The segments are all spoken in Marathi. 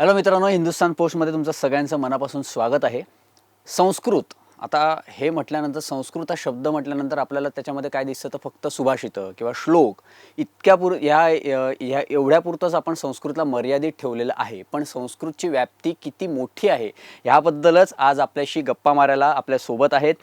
हॅलो मित्रांनो, हिंदुस्तान पोस्टमध्ये तुमचं सगळ्यांचं मनापासून स्वागत आहे. संस्कृत, आता हे म्हटल्यानंतर संस्कृत हा शब्द म्हटल्यानंतर आपल्याला त्याच्यामध्ये काय दिसतं तर फक्त सुभाषितं किंवा श्लोक इतक्यापुर ह्या एवढ्यापुरतंच आपण संस्कृतला मर्यादित ठेवलेलं आहे. पण संस्कृतची व्याप्ती किती मोठी आहे ह्याबद्दलच आज आपल्याशी गप्पा मारायला आपल्यासोबत आहेत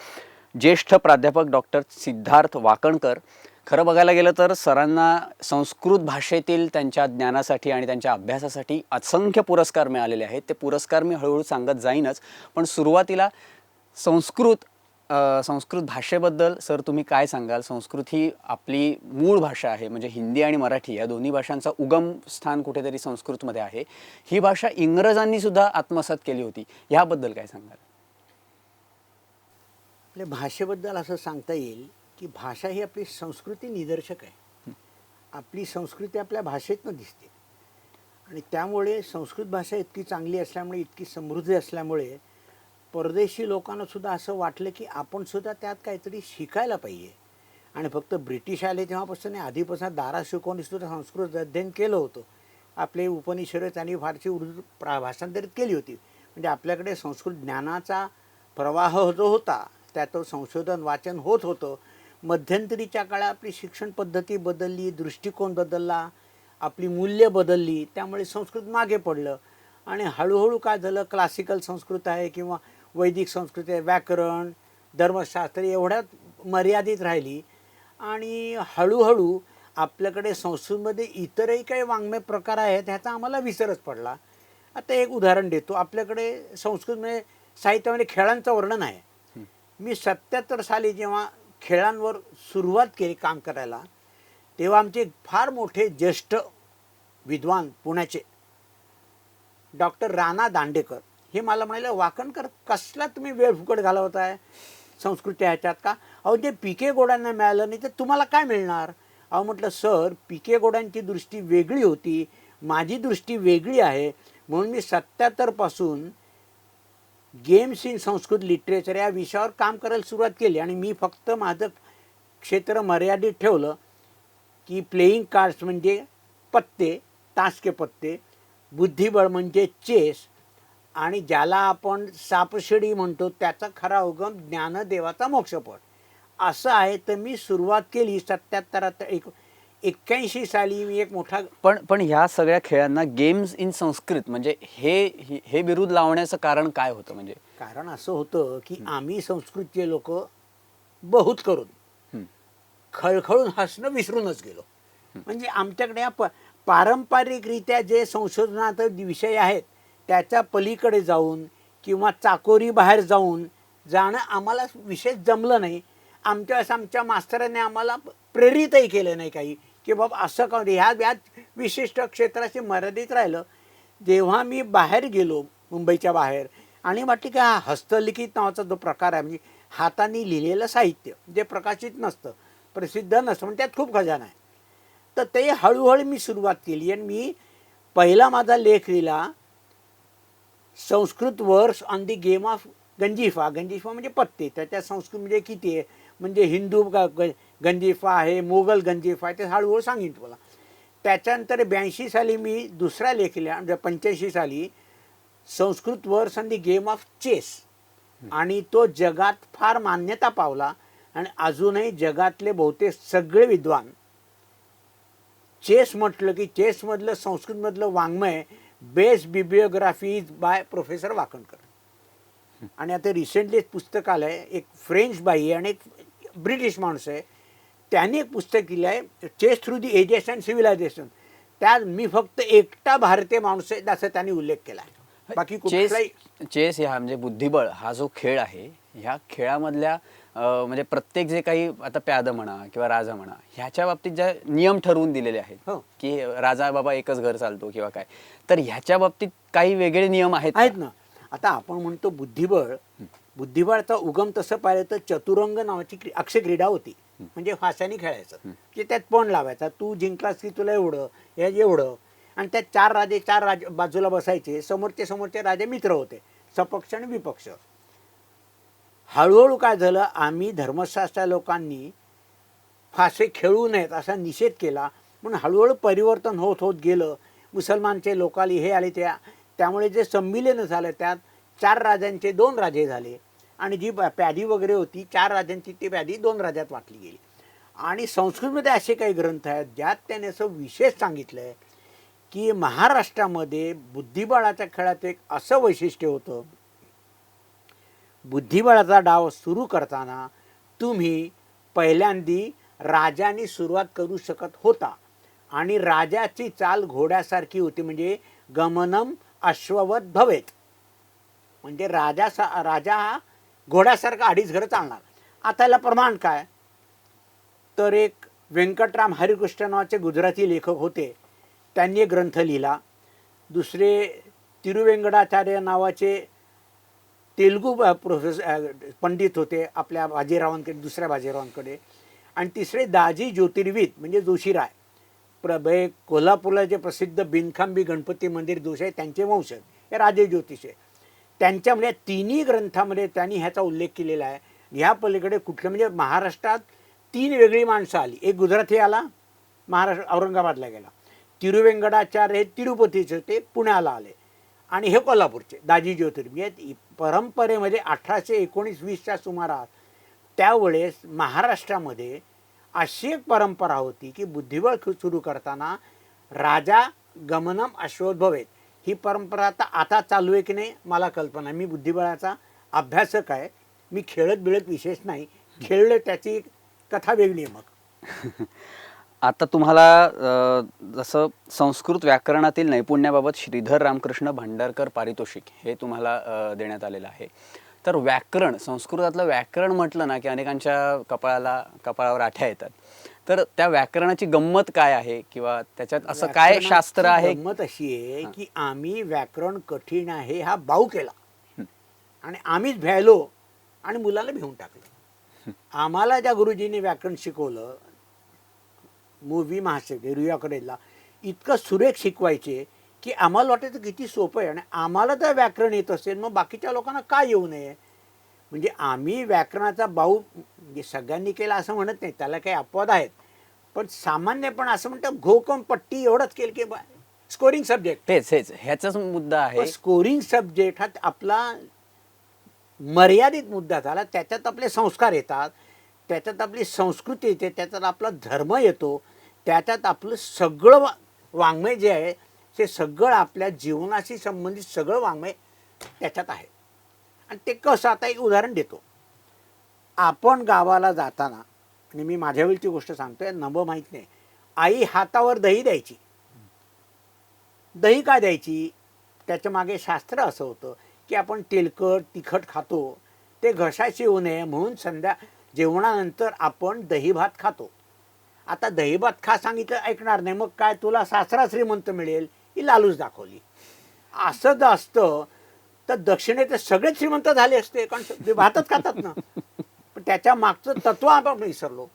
ज्येष्ठ प्राध्यापक डॉक्टर सिद्धार्थ वाकणकर. खरं बघायला गेलं तर सरांना संस्कृत भाषेतील त्यांच्या ज्ञानासाठी आणि त्यांच्या अभ्यासासाठी असंख्य पुरस्कार मिळालेले आहेत. ते पुरस्कार मी हळूहळू सांगत जाईनच, पण सुरुवातीला संस्कृत भाषेबद्दल सर तुम्ही काय सांगाल? संस्कृत ही आपली मूळ भाषा आहे, म्हणजे हिंदी आणि मराठी या दोन्ही भाषांचा उगम स्थान कुठेतरी संस्कृतमध्ये आहे. ही भाषा इंग्रजांनी सुद्धा आत्मसात केली होती, ह्याबद्दल काय सांगाल? आपल्या भाषेबद्दल असं सांगता येईल की भाषा ही आपली संस्कृती निदर्शक आहे. आपली संस्कृती आपल्या भाषेतनं दिसते आणि त्यामुळे संस्कृत भाषा इतकी चांगली असल्यामुळे, इतकी समृद्ध असल्यामुळे परदेशी लोकांना सुद्धा असं वाटलं की आपण सुद्धा त्यात काहीतरी शिकायला पाहिजे. आणि फक्त ब्रिटिश आले तेव्हापासून आधीपासून दारा शिकवून सुद्धा संस्कृत अध्ययन केलं होतं. आपले उपनिषद त्यांनी फारशी उर्दू भाषांतरित केली होती. म्हणजे आपल्याकडे संस्कृत ज्ञानाचा प्रवाह जो होता त्यात संशोधन वाचन होत होतं. मध्यंतरीच्या काळात आपली शिक्षण पद्धती बदलली, दृष्टिकोन बदलला, आपली मूल्य बदलली, त्यामुळे संस्कृत मागे पडलं. आणि हळूहळू काय झालं, क्लासिकल संस्कृत आहे किंवा वैदिक संस्कृत आहे, व्याकरण धर्मशास्त्र एवढ्यात मर्यादित राहिली. आणि हळूहळू आपल्याकडे संस्कृतमध्ये इतरही काही वाङ्मय प्रकार आहेत ह्याचा आम्हाला विसरच पडला. आता एक उदाहरण देतो. आपल्याकडे संस्कृतमध्ये साहित्यामध्ये खेळांचं वर्णन आहे. मी 77 साली जेव्हा खेळांवर सुरुवात केली काम करायला, तेव्हा आमचे फार मोठे ज्येष्ठ विद्वान पुण्याचे डॉक्टर राणा दांडेकर हे मला म्हणाले, वाकणकर कसला तुम्ही वेळ फुकट घालवताय संस्कृतीच्या ह्याच्यात का? अहो जे पिके गोडांना मिळालं नाही तर तुम्हाला काय मिळणार? अहो म्हटलं सर, पिके गोडांची दृष्टी वेगळी होती, माझी दृष्टी वेगळी आहे. म्हणून मी 77 पासून गेम्स इन संस्कृत लिटरेचर या विषयावर काम करायला सुरुवात केली. आणि मी फक्त माझं क्षेत्र मर्यादित ठेवलं की प्लेईंग कार्ड्स म्हणजे पत्ते, ताश के पत्ते, बुद्धिबळ म्हणजे चेस, आणि ज्याला आपण सापशिडी म्हणतो त्याचा खरा उगम ज्ञानदेवाचा मोक्षपट असं आहे. तर मी सुरुवात केली 81 साली. मी एक मोठा पण ह्या सगळ्या खेळांना गेम्स इन संस्कृत म्हणजे हे बिरुद लावण्याचं कारण काय होतं? म्हणजे कारण असं होतं की आम्ही संस्कृतचे लोक बहुत करून खळखळून हसणं विसरूनच गेलो. म्हणजे आमच्याकडे या पारंपरिकरित्या जे संशोधनात विषय आहेत त्याच्या पलीकडे जाऊन किंवा चाकोरी बाहेर जाणं आम्हाला विशेष जमलं नाही. आमच्या मास्तरांनी आम्हाला प्रेरितही केलं नाही काही की बाबा असं का ह्या विशिष्ट क्षेत्राशी मर्यादित राहिलं. जेव्हा मी बाहेर गेलो मुंबईच्या बाहेर आणि म्हटलं की हा हस्तलिखित नावाचा जो प्रकार आहे, म्हणजे हाताने लिहिलेलं साहित्य जे प्रकाशित नसतं, प्रसिद्ध नसतं, म्हणजे त्यात खूप खजाना आहे. तर ते हळूहळू मी सुरुवात केली आणि मी पहिला माझा लेख लिहिला, Sanskrit verse on the game of Ganjifa. Ganjifa म्हणजे पत्ते. त्याच्या संस्कृत म्हणजे किती आहे, म्हणजे हिंदू गंजिफा आहे, मोगल गंजिफा आहे, ते हळूहळू सांगेन तुम्हाला. त्याच्यानंतर 82 साली मी दुसरा लेख लिहिला, म्हणजे 85 साली Sanskrit verse on the game of chess, आणि तो जगात फार मान्यता पावला. आणि अजूनही जगातले बहुतेक सगळे विद्वान चेस म्हटलं की चेसमधलं संस्कृतमधलं वाङ्मय best bibliography by professor Wakankar. आणि आता रिसेंटली एक पुस्तक आलं आहे, एक फ्रेंच बाई आहे आणि एक ब्रिटिश माणूस आहे, त्यांनी एक पुस्तक लिहिलं आहे, chess through the ages and civilization. त्यात मी फक्त एकटा भारतीय माणूस आहे असं त्यांनी उल्लेख केला आहे. बाकी कुठलाही चेस ह्या म्हणजे बुद्धिबळ हा जो खेळ आहे, ह्या खेळामधल्या म्हणजे प्रत्येक जे काही आता प्यादा म्हणा किंवा राजा म्हणा, ह्याच्या बाबतीत जे नियम ठरवून दिलेले आहेत की राजा बाबा एकच घर चालतो किंवा काय, तर ह्याच्या बाबतीत काही वेगळे नियम आहेत ना. आता आपण म्हणतो बुद्धिबळाचा उगम तसं पाहिलं तर चतुरंग नावाची अक्षक्रीडा होती. म्हणजे फाशाने खेळायचं की त्यात पण लावायचा, तू जिंकलास की तुला एवढं एवढं. आणि त्यात चार राजे बाजूला बसायचे, समोरचे राजे मित्र होते, सपक्ष आणि विपक्ष. हळूहळू काय झालं, आम्ही धर्मशास्त्र लोकांनी फासे खेळू नयेत असा निषेध केला. म्हणून हळूहळू परिवर्तन होत गेलं. मुसलमानचे लोकाली हे आले, त्यामुळे जे संमिलन झालं त्यात 4 राजांचे 2 राजे झाले आणि जी प्यादी वगैरे होती 4 राजांची ती प्यादी 2 राज्यात वाटली गेली. आणि संस्कृतमध्ये असे काही ग्रंथ आहेत ज्यात त्याने असं विशेष सांगितलं आहे की महाराष्ट्रामध्ये बुद्धिबळाच्या खेळात एक असं वैशिष्ट्य होतं, बुद्धिबळाचा डाव सुरू करताना तुम्ही पहिल्यांदी राजाने सुरुवात करू शकत होता आणि राजाची चाल घोड्यासारखी होती, म्हणजे गमनम अश्ववत भवेत, म्हणजे राजा हा घोड्यासारखा 2.5 घरं चालणार. आता याला प्रमाण काय, तर एक व्यंकटराम हरिकृष्ण नावाचे गुजराती लेखक होते, त्यांनी एक ग्रंथ लिहिला. दुसरे तिरुवेंकटाचार्य नावाचे तेलुगू पंडित होते आपल्या बाजीरावांकडे, दुसऱ्या बाजीरावांकडे. आणि तिसरे दाजी ज्योतिर्विद म्हणजे जोशीराय, कोल्हापूरला जे प्रसिद्ध बिनखांबी गणपती मंदिर जोशी आहे त्यांचे वंशज हे राजे ज्योतिष आहे. त्यांच्यामध्ये तिन्ही ग्रंथामध्ये त्यांनी ह्याचा उल्लेख केलेला आहे. ह्या पलीकडे कुठलं, म्हणजे महाराष्ट्रात 3 वेगळी माणसं आली. एक गुजराती आला, महाराष्ट्र औरंगाबादला गेला. तिरुवेंकटाचार्य हे तिरुपतीचे होते, पुण्याला आले. आणि हे कोल्हापूरचे दाजी ज्योतिर्विद. परंपरेमध्ये 1819-20च्या सुमारास त्यावेळेस महाराष्ट्रामध्ये अशी एक परंपरा होती की बुद्धिबळ सुरू करताना राजा गमनम अश्वोद्भवेत. ही परंपरा आता चालू आहे की नाही मला कल्पना. मी बुद्धिबळाचा अभ्यासक आहे, मी खेळत बिळत विशेष नाही, खेळलं त्याची कथा वेगळी आहे. मग आता तुम्हाला जसं संस्कृत व्याकरणातील नैपुण्याबाबत श्रीधर रामकृष्ण भांडारकर पारितोषिक हे तुम्हाला देण्यात आलेलं आहे. तर व्याकरण, संस्कृतातलं व्याकरण म्हटलं ना की अनेकांच्या कपाळावर आठ्या येतात. तर त्या व्याकरणाची गंमत काय आहे किंवा त्याच्यात असं काय शास्त्र आहे? गंमत अशी आहे की आम्ही व्याकरण कठीण आहे हा बाऊ केला आणि आम्हीच भ्यायलो आणि मुलाला भिवून टाकलं. आम्हाला ज्या गुरुजींनी व्याकरण शिकवलं, मूवी महाशय रुयाकडेला इतकं सुरेख शिकवायचे की आम्हाला वाटायचं किती सोपं आहे. आणि आम्हाला तर व्याकरण येत असेल मग बाकीच्या लोकांना का येऊ नये. म्हणजे आम्ही व्याकरणाचा बाऊ म्हणजे सगळ्यांनी केला असं म्हणत नाही, त्याला काही अपवाद आहेत, पण सामान्यपण असं म्हणतं घोकम पट्टी एवढंच केलं की स्कोरिंग सब्जेक्ट. हेच ह्याचाच मुद्दा आहे. स्कोरिंग सब्जेक्ट हा आपला मर्यादित मुद्दा झाला. त्याच्यात आपले संस्कार येतात, त्याच्यात आपली संस्कृती येते, त्याच्यात आपला धर्म येतो, त्याच्यात आपलं सगळं वाङ्मय जे आहे ते सगळं आपल्या जीवनाशी संबंधित सगळं वाङ्मय त्याच्यात आहे. आणि ते कसं, आता एक उदाहरण देतो. आपण गावाला जाताना, आणि मी माझ्या वेळची गोष्ट सांगतोय, नवं माहीत नाही, आई हातावर दही द्यायची. दही का द्यायची, त्याच्या मागे शास्त्र असं होतं की आपण तेलकट तिखट खातो, ते घशाशी येऊ नये म्हणून जेवणानंतर आपण दही भात खातो. आता दही भात खा सांगितलं ऐकणार नाही, मग काय तुला सासरा श्रीमंत मिळेल ही लालूच दाखवली. असं जर असतं तर दक्षिणेत सगळेच श्रीमंत झाले असते, कारण ते भातच खातात ना. पण त्याच्या मागचं तत्व आपण विसरलो.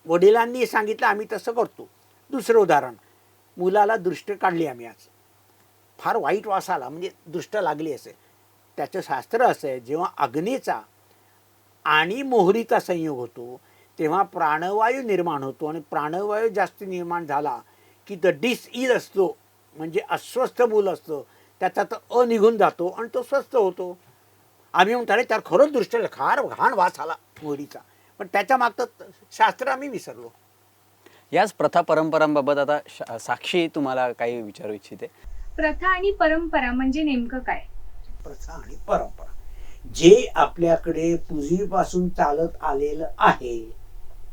वडिलांनी सांगितलं आम्ही तसं करतो. दुसरं उदाहरण, मुलाला दृष्ट काढली आम्ही, आज फार वाईट वास आला, म्हणजे दृष्ट लागली असेल. त्याचं शास्त्र असं आहे, जेव्हा अग्नीचा आणि मोहरीचा संयोग होतो तेव्हा प्राणवायू निर्माण होतो, आणि प्राणवायू जास्त निर्माण झाला की द डिसईज असतो, म्हणजे अस्वस्थ मूल असतं, त्याचा तर निघून जातो आणि तो स्वस्थ होतो. आम्ही म्हणतो अरे त्यावर खरंच दृष्ट फार घाण वास आला मोहरीचा, पण त्याच्या मागचं शास्त्र आम्ही विसरलो. याच प्रथा परंपरांबाबत आता साक्षी तुम्हाला काही विचारू इच्छिते. प्रथा आणि परंपरा म्हणजे नेमकं काय? प्रथा आणि परंपरा जे आपल्याकडे पूर्वीपासून चालत आलेलं आहे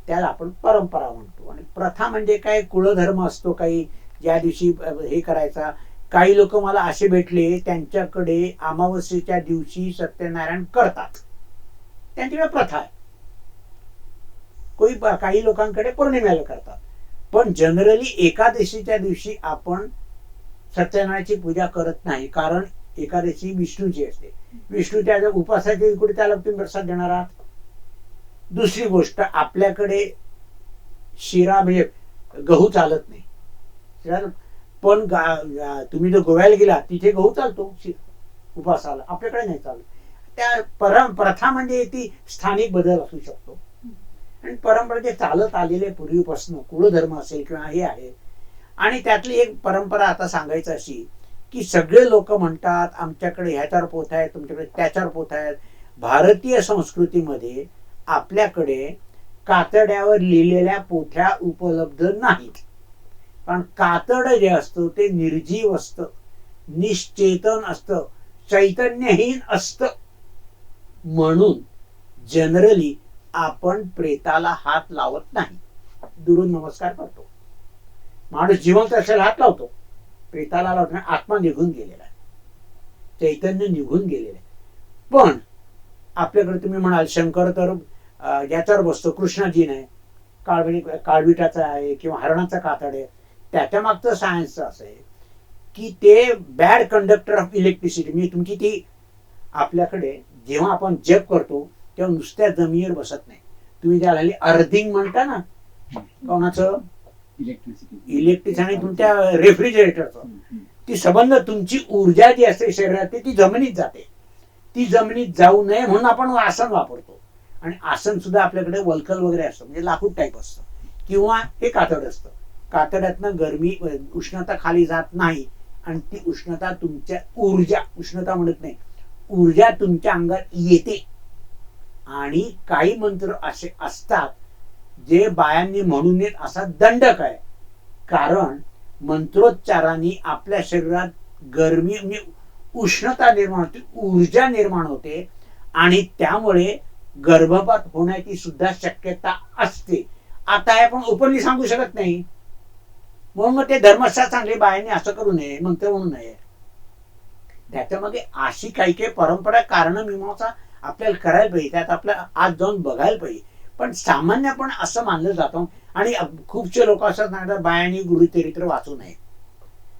त्याला आपण परंपरा म्हणतो. आणि प्रथा म्हणजे काय, कुळधर्म असतो काही, ज्या दिवशी हे करायचा. काही लोक मला असे भेटले त्यांच्याकडे अमावस्येच्या दिवशी सत्यनारायण करतात, त्यांच्याकडे प्रथा आहे. काही लोकांकडे पौर्णिमेला करतात, पण जनरली एकादशीच्या दिवशी आपण सत्यनारायणाची पूजा करत नाही, कारण एकादशी विष्णूची असते. विष्णूच्या उपासाची कुठे त्याला तुम्ही प्रसाद देणार आहात. दुसरी गोष्ट, आपल्याकडे शिरा म्हणजे गहू चालत नाही, पण तुम्ही जर गोव्याला गेला तिथे गहू चालतो उपासाला, आपल्याकडे नाही चालत. त्या प्रथा म्हणजे ती स्थानिक बदल असू शकतो. आणि परंपरा जे चालत आलेले पूर्वीपासून कुळधर्म असेल किंवा हे आहे. आणि त्यातली एक परंपरा आता सांगायचं अशी की सगळे लोक म्हणतात आमच्याकडे ह्याच्यावर पोथ्या आहेत, तुमच्याकडे त्याच्यावर पोथ्या आहेत. भारतीय संस्कृतीमध्ये आपल्याकडे कातड्यावर लिहिलेल्या पोथ्या उपलब्ध नाहीत. कारण कातड जे असतं ते निर्जीव असतं, निश्चेतन असतं, चैतन्यहीन असतं. म्हणून जनरली आपण प्रेताला हात लावत नाही, दुरून नमस्कार करतो. माणूस जिवंत असेल हात लावतो, प्रेताला लावत नाही. आत्मा निघून गेलेला आहे, चैतन्य निघून गेलेलं आहे. पण आपल्याकडे तुम्ही म्हणाल शंकर तर याच्यावर बसतो, कृष्णाजी नाही, काळविटाचा आहे किंवा हरणाचा कातड आहे. त्याच्या मागचं सायन्स असं आहे की ते बॅड कंडक्टर ऑफ इलेक्ट्रिसिटी. म्हणजे तुमची ती आपल्याकडे जेव्हा आपण जप करतो तेव्हा नुसत्या जमिनीवर बसत नाही. तुम्ही ज्याला अर्थिंग म्हणता ना, कोणाचं इलेक्ट्रिसिटी आणि तुमच्या रेफ्रिजरेटरचं, ती संबंध तुमची ऊर्जा जी असते शरीरात ती जमिनीत जाते. ती जमिनीत जाऊ नये म्हणून आपण आसन वापरतो. आणि आसन सुद्धा आपल्याकडे वल्कल वगैरे असतं, म्हणजे लाकूड टाईप असतं, किंवा हे कातड असतं. कातड्यातनं गरमी उष्णता खाली जात नाही आणि ती उष्णता तुमच्या ऊर्जा, उष्णता म्हणत नाही, ऊर्जा तुमच्या अंगात येते. आणि काही मंत्र असे असतात जे बायांनी म्हणू नयेत असा दंडक आहे. कारण मंत्रोच्चाराने आपल्या शरीरात गरमी म्हणजे उष्णता निर्माण होते, ऊर्जा निर्माण होते आणि त्यामुळे गर्भपात होण्याची सुद्धा शक्यता असते. आता हे आपण ओपनली सांगू शकत नाही, म्हणून मग ते धर्मशास्त्र चांगले बायांनी असं करू नये, मंत्र म्हणू नये. त्याच्यामागे अशी काही काही परंपरा कारण मीमांसा आपल्याला करायला पाहिजे, त्यात आपल्याला आज जाऊन बघायला पाहिजे. पण सामान्यपण असं मानलं जातं आणि खूपशे लोक असं सांगतात बायांनी गुरुचरित्र वाचू नये.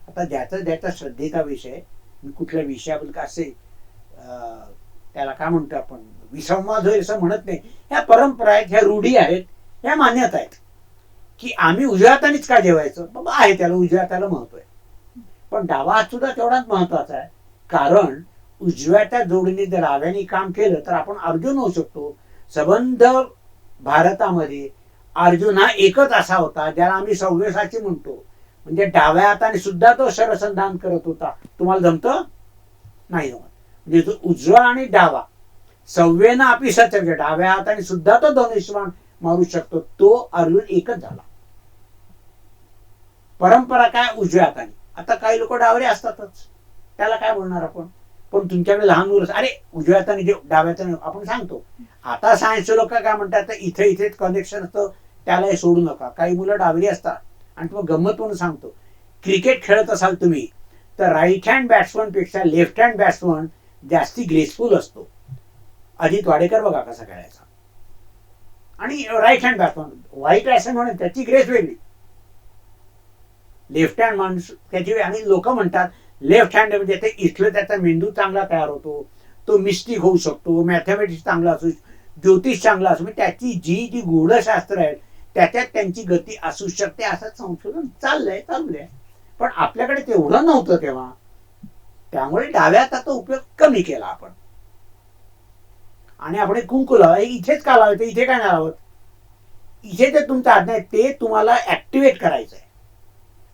आता ज्याचा श्रद्धेचा विषय, मी कुठल्या विषयाबद्दल का असे त्याला काय म्हणतो आपण विसंवाद होईल असं म्हणत नाही. ह्या परंपरा आहेत, ह्या रूढी आहेत, ह्या मान्यता आहेत की आम्ही उजव्या हातानेच का जेवायचं. बाबा आहे, त्याला उजव्या हाताला महत्व आहे, पण डावा हात सुद्धा तेवढाच महत्वाचा आहे. कारण उजव्याच्या जोडीने जर डाव्याने काम केलं तर आपण अर्जुन होऊ शकतो. संबंध भारतामध्ये अर्जुन हा एकच असा होता ज्याला आम्ही सव्यसाची म्हणतो, म्हणजे डाव्या हाताने सुद्धा तो शरसंधान करत होता. तुम्हाला जमतं नाही जमत. म्हणजे तो उजवा आणि डावा सव्येनं आपली सच, डाव्या हाताने सुद्धा तो धनुष्यबाण मारू शकतो. तो अर्जुन एकच झाला. परंपरा काय उजव्या हाताने. आता काही लोक डावरे असतातच, त्याला काय बोलणार आपण. पण तुमच्याकडे लहान मुलं अरे उजव्या हाताने जे डाव्या हाताने आपण सांगतो. आता सायन्सचे लोक काय म्हणतात इथेच कनेक्शन असतं, त्याला हे सोडू नका. काही मुलं डावरी असतात आणि मग गंमत म्हणून सांगतो, क्रिकेट खेळत असाल तुम्ही तर राईट हँड बॅट्समन पेक्षा लेफ्ट हँड बॅट्समन जास्ती ग्रेसफुल असतो. अजित वाडेकर बघा कसा खेळायचा. आणि राईट हँड बॅट्समन वाईट असं म्हणून त्याची ग्रेस वेगळी, लेफ्ट हँड माणूस त्याची. आणि लोक म्हणतात लेफ्ट हँड म्हणजे ते इथलं त्याचा मेंदू चांगला तयार होतो, तो मिस्टिक होऊ शकतो, मॅथमॅटिक्स चांगला असू, ज्योतिष चांगला असू, त्याची जी गूढशास्त्र आहेत त्याच्यात त्यांची गती असू शकते असं संशोधन चाललंय. पण आपल्याकडे तेवढं नव्हतं तेव्हा, त्यामुळे डाव्या हाताचा उपयोग कमी केला आपण. आणि आपण कुंकू लावा इथेच का लावायचं, इथे काय नाही लावत. इथे ते तुमचं आज्ञा आहे, ते तुम्हाला ऍक्टिव्हेट करायचं आहे.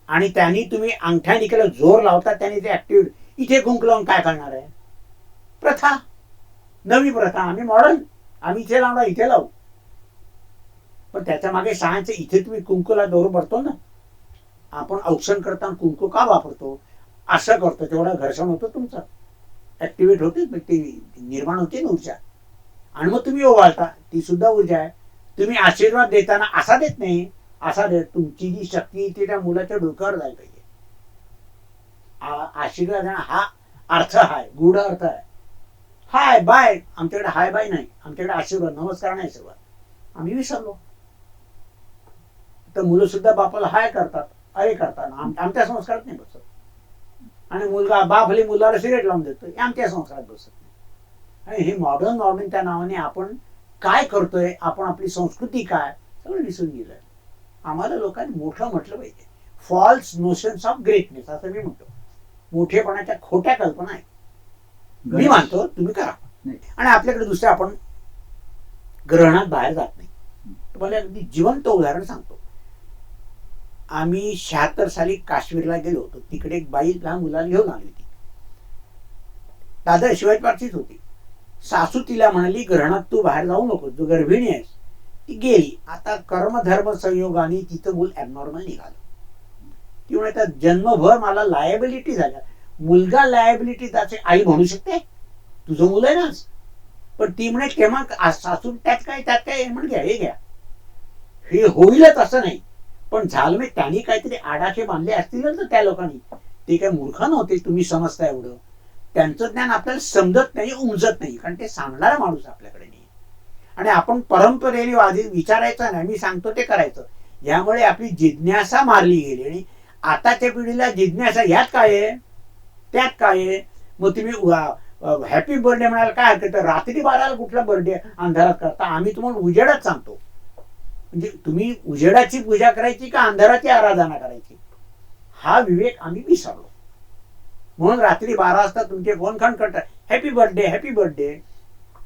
आणि त्यांनी तुम्ही अंगठ्याने केलं जोर लावता, त्यांनी ते ऍक्टिव्हेट. इथे कुंकू लावून काय करणार आहे. प्रथा, नवी प्रथा. आम्ही मॉडर्न, आम्ही इथे लावणार इथे लावू. पण त्याच्या मागे सायन्स. इथे तुम्ही कुंकूला दोर भरतो ना, आपण औक्षण करताना कुंकू का वापरतो, असं करतो, तेवढा घर्षण होतं तुमचं, ऍक्टिव्हेट होते, ते निर्माण होते ना ऊर्जा. आणि मग तुम्ही ओवाळता, ती सुद्धा ऊर्जा आहे. तुम्ही आशीर्वाद देताना असा देत नाही, असा देत. तुमची जी शक्ती ती त्या मुलाच्या डोक्यावर जायला पाहिजे. आशीर्वाद हा अर्थ आहे, गूढ अर्थ आहे. हाय बाय, आमच्याकडे हाय बाय नाही, आमच्याकडे आशीर्वाद नमस्कार नाही. आशीर्वाद आम्ही विसरलो. तर मुलं सुद्धा बापाला हाय करतात, अरे करतात, आमच्या संस्कारात नाही बसत. आणि मुलगा बाप हल्ली मुलाला सिगरेट लावून देतो, आमच्या संस्कारात बसत नाही. आणि हे मॉडर्न त्या नावाने आपण काय करतोय, आपण आपली संस्कृती काय सगळं विसरून गेलोय. आम्हाला लोकांनी मोठं म्हटलं पाहिजे. फॉल्स नोशन्स ऑफ ग्रेटनेस असं मी म्हणतो. मोठेपणाच्या खोट्या कल्पना आहे. मी मानतो, तुम्ही करा. आणि आपल्याकडे दुसरं आपण ग्रहणात बाहेर जात नाही. तुम्हाला अगदी जिवंत उदाहरण सांगतो. आम्ही 76 साली काश्मीरला गेलो होतो. तिकडे एक बाई लहान मुलाला घेऊन आली होती. दादर शिवाजी पार्कचीच होती. सासू तिला म्हणाली, ग्रहणात तू बाहेर जाऊ नको, तू गर्भिणी आहेस. ती गेली. आता कर्मधर्म संयोगाने तिचं मूल ॲबनॉर्मल निघालं. ती म्हणते जन्मभर मला लायबिलिटी झाल्या. मुलगा लायबिलिटी त्याची आई म्हणू शकते, तुझं मुलं आहे ना. पण ती म्हणे केव्हा सासू त्यात काय म्हण घ्या, हे घ्या, हे होईलच असं नाही. पण झालं मी त्यांनी काहीतरी आडाखे बांधले असतीलच ना त्या लोकांनी. ते काय मूर्ख नव्हते, तुम्ही समजता एवढं. त्यांचं ज्ञान आपल्याला समजत नाही, उमजत नाही, कारण ते सांगणारा माणूस आपल्याकडे नाही. आणि आपण परंपरेने आधी विचारायचं नाही, मी सांगतो ते करायचं. यामुळे आपली जिज्ञासा मारली गेली. आणि आताच्या पिढीला जिज्ञासा ह्यात काय आहे, त्यात काय आहे. मग तुम्ही हॅपी बर्थडे म्हणाल, काय हरकत, रात्री 12ला कुठला बर्थडे अंधारात करता. आम्ही तुम्हाला उजेडात सांगतो. म्हणजे तुम्ही उजेडाची पूजा करायची का अंधाराची आराधना करायची, हा विवेक आम्ही विसरलो. म्हणून रात्री 12 वाजता तुमचे फोन करतात, हॅपी बर्थडे हॅपी बर्थडे.